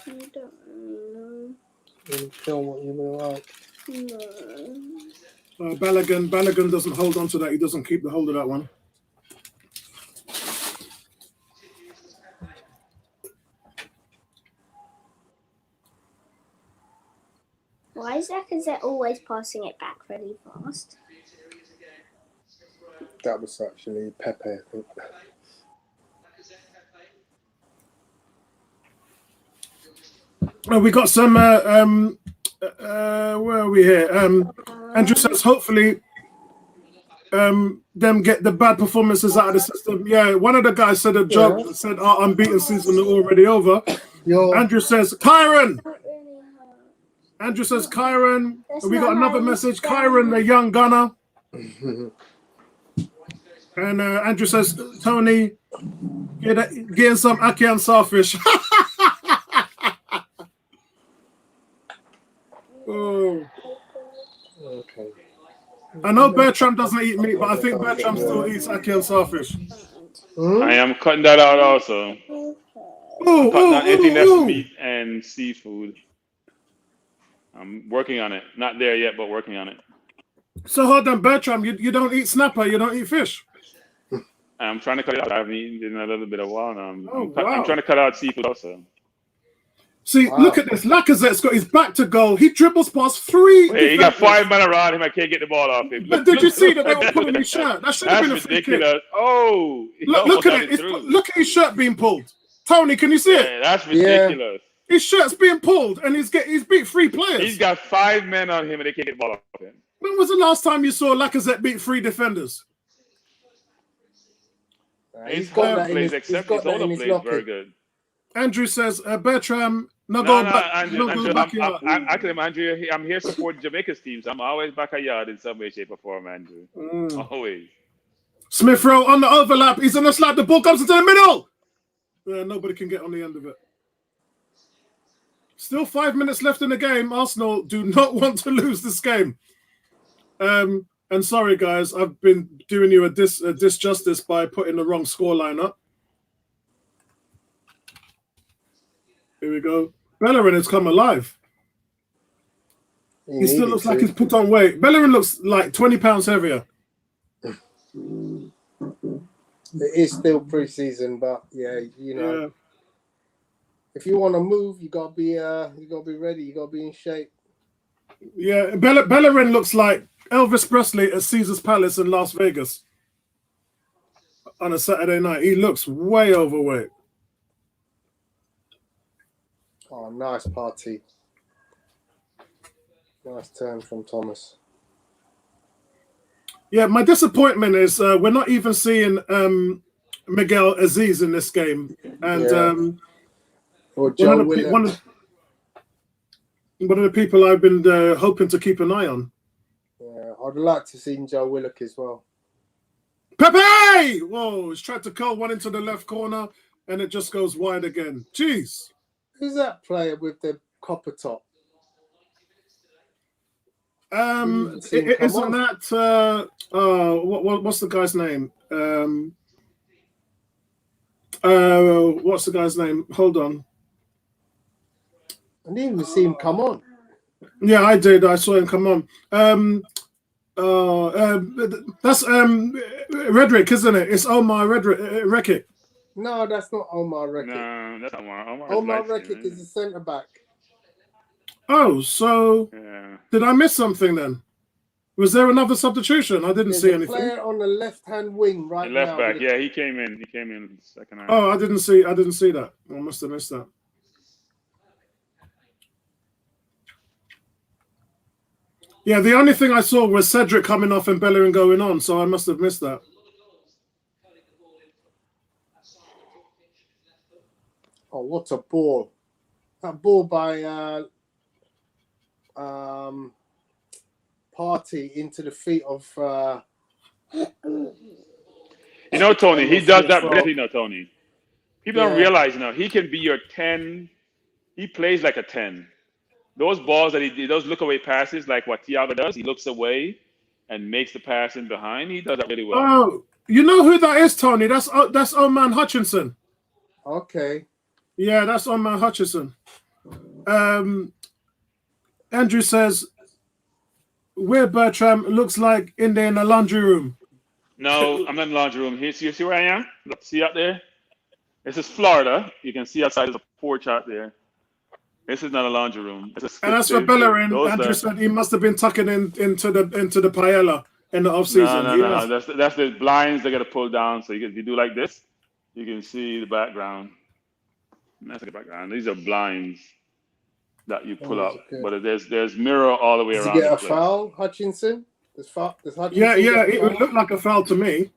I don't know. You sure what you would like? No. Balogun doesn't hold on to that. He doesn't keep the hold of that one. Why is Lacazette always passing it back really fast? That was actually Pepe, I think. We got some. Where are we here? Andrew says, hopefully, them get the bad performances out of the system. Yeah, one of the guys said a joke that said our unbeaten season is already over. Andrew says, Kyron. Andrew says, Kyron. We got another message. Kyron, the young gunner. And Andrew says, Tony, getting some ackee and sawfish. Oh. Okay. I know Bertram doesn't eat meat, but I think Bertram still eats ackee and sawfish. I am cutting that out also. Cutting out anything that's meat and seafood. I'm working on it. Not there yet, but working on it. So hold on, Bertram, you don't eat snapper, you don't eat fish? I'm trying to cut it out. I haven't eaten in a little bit of a while now. I'm Wow. trying to cut out seafood also. See, look at this. Lacazette's got his back to goal. He dribbles past three. Wait, he got 5 men around him. I can't get the ball off him. But did you see that they were pulling his shirt? That should have been a free kick. ridiculous. Oh, Look at it. Look at his shirt being pulled. Tony, can you see it? Yeah, that's ridiculous. His shirt's being pulled, and he's beat 3 players. He's got 5 men on him, and they can't get the ball off him. When was the last time you saw Lacazette beat 3 defenders? His older plays, except his older plays, very good. Andrew says, Bertram, Andrew, I'm here supporting Jamaica's teams. I'm always back a yard in some way, shape, or form, Andrew. Always. Smith Rowe on the overlap. He's on the slap. The ball comes into the middle. Nobody can get on the end of it. Still 5 minutes left in the game. Arsenal do not want to lose this game. And sorry, guys, I've been doing you a disjustice by putting the wrong scoreline up. Here we go. Bellerin has come alive. He still looks like he's put on weight. Bellerin looks like 20 pounds heavier. It is still pre-season, but you know, if you want to move, you gotta be ready. You gotta be in shape. Yeah, Bellerin looks like Elvis Presley at Caesar's Palace in Las Vegas on a Saturday night. He looks way overweight. Oh, nice party. Nice turn from Thomas. Yeah, my disappointment is we're not even seeing Miguel Aziz in this game. And or Joe one of the people I've been hoping to keep an eye on. Yeah, I'd like to see Joe Willock as well. Pepe! Whoa, he's tried to curl one into the left corner and it just goes wide again. Jeez. Who's that player with the copper top? Isn't that what's the guy's name? What's the guy's name? Hold on. I didn't even see him come on. Yeah, I did. I saw him come on. That's Redrick, isn't it? It's Omar Redrick. No, that's not Omar Rekik. No, that's not Omar. Omar Rekik is the centre back. Oh, so Yeah. did I miss something then? Was there another substitution? I didn't see anything. Player on the left-hand wing right The left now. back, yeah, he came in. He came in second half. Oh, I didn't see that. I must have missed that. Yeah, the only thing I saw was Cedric coming off and Bellerin going on, so I must have missed that. Oh, what a ball! That ball by Partey into the feet of. You know, Tony, he does that better. You know, Tony. People don't realize, he can be your 10. He plays like a 10. Those balls that those look-away passes, like what Thiago does, he looks away and makes the pass in behind. He does that really well. Oh, you know who that is, Tony? That's Oman Hutchinson. Okay. Yeah, that's Oman Hutchinson. Andrew says, where Bertram looks like in the laundry room. No, I'm not in the laundry room. Here, see where I am? Look, see out there? This is Florida. You can see outside there's a porch out there. This is not a laundry room. And that's for Bellerin. Andrew said he must have been tucking into the paella in the off season. No. That's the blinds they got to pull down. So you do like this, you can see the background. That's the background. These are blinds that you pull up, but there's mirror all the way around. Did you get a foul, Hutchinson? Does Hutchinson it would look like a foul to me.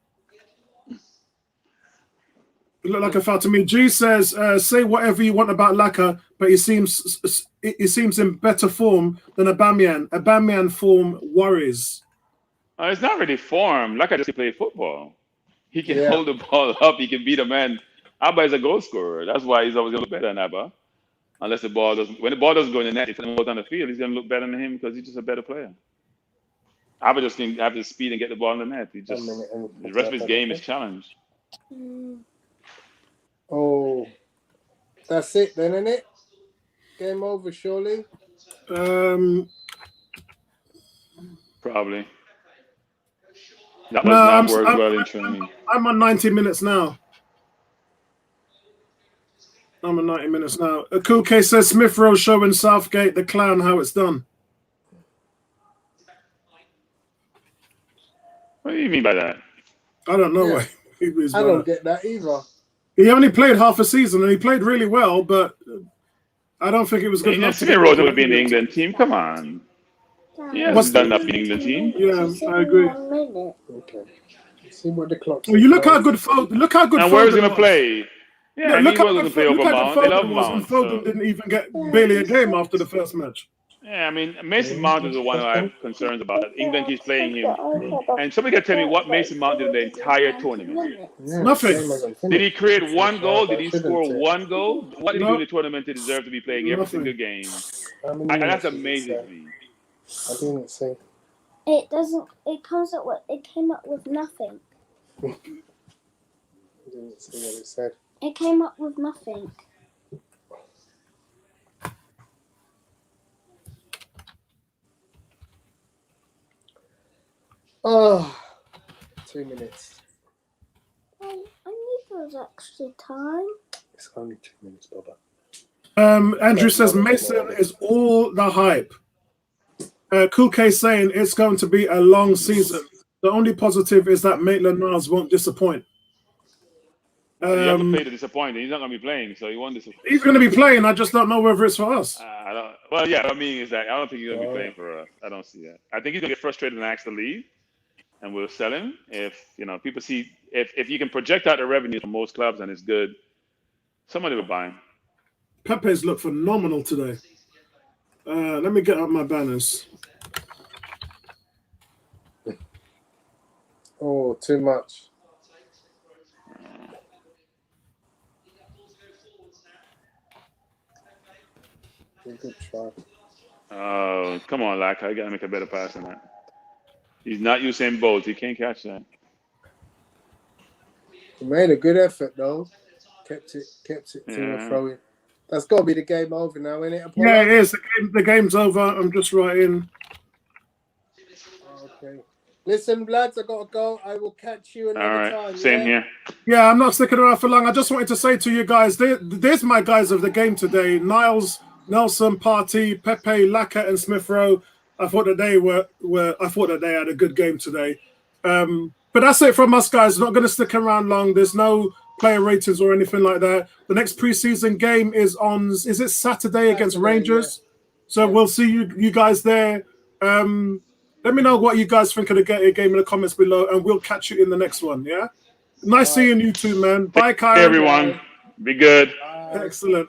It looked like a foul to me. G says, say whatever you want about Laka, but he seems in better form than Aubameyang. Aubameyang form worries. It's not really form. Laka just play football. He can hold the ball up. He can beat a man. Abba is a goal scorer. That's why he's always going to look better than Abba. Unless when the ball doesn't go in the net, if he goes on the field, he's going to look better than him because he's just a better player. Abba just can have the speed and get the ball in the net. The rest of his game is challenged. Oh, that's it then, isn't it? Game over, surely? Probably. That was not worked well in training. I'm on 90 minutes now. I'm on 90 minutes now. Cool K says Smith Rowe showing Southgate the clown how it's done. What do you mean by that? I don't know why. I don't get that either. He only played half a season and he played really well, but I don't think it was good enough. Smith Rowe would be in the England team. Come on. He hasn't done enough in the England team. Yeah, I agree. Okay. See what the clock. Well, you look how good Foden. Look how good. And where is he going to play? Yeah, look he wasn't going to play over Mount. They love Mount. Foden didn't even get barely a game after the first match. Yeah, I mean, Mason Mount is the one I have concerns about. England keeps playing him. And somebody can tell me what Mason Mount did in the entire tournament. Nothing. Did he create one goal? Did he score one goal? What did he do in the tournament to deserve to be playing every single game? That's amazing to me. I didn't see. It doesn't. It comes up with. It came up with nothing. I didn't see what it said. It came up with nothing. Oh, 2 minutes. I knew there was extra time. It's only 2 minutes, Bubba. Andrew says Mason is all the hype. Cool K saying it's going to be a long season. The only positive is that Maitland-Niles won't disappoint. He has to play to disappoint. He's not going to be playing, so he won't disappoint. He's going to be playing. I just don't know whether it's for us. What I mean is that I don't think he's going to be playing for us. I don't see that. I think he's going to get frustrated and ask to leave, and we'll sell him. If people see if you can project out the revenue from most clubs and it's good, somebody will buy him. Pepe's look phenomenal today. Let me get up my banners. Oh, too much. Good try. Oh, come on, Laka. I got to make a better pass than that. He's not Usain Bolt. He can't catch that. He made a good effort, though. Kept it to a throw-in. That's got to be the game over now, isn't it, Apollo? Yeah, it is. The game's over. I'm just writing. Okay. Listen, lads, I got to go. I will catch you another All right, time. same yeah? here. Yeah, I'm not sticking around for long. I just wanted to say to you guys, there's my guys of the game today: Niles, Nelson, Partey, Pepe, Laka, and Smith Rowe. I thought that they had a good game today. But that's it from us, guys. Not going to stick around long. There's no player ratings or anything like that. The next preseason game is on. Is it Saturday against Rangers? Yeah. So we'll see you guys there. Let me know what you guys think of the game in the comments below, and we'll catch you in the next one. Yeah. Nice seeing you too, man. Bye, Kyron. Hey, everyone. Be good. Bye. Excellent.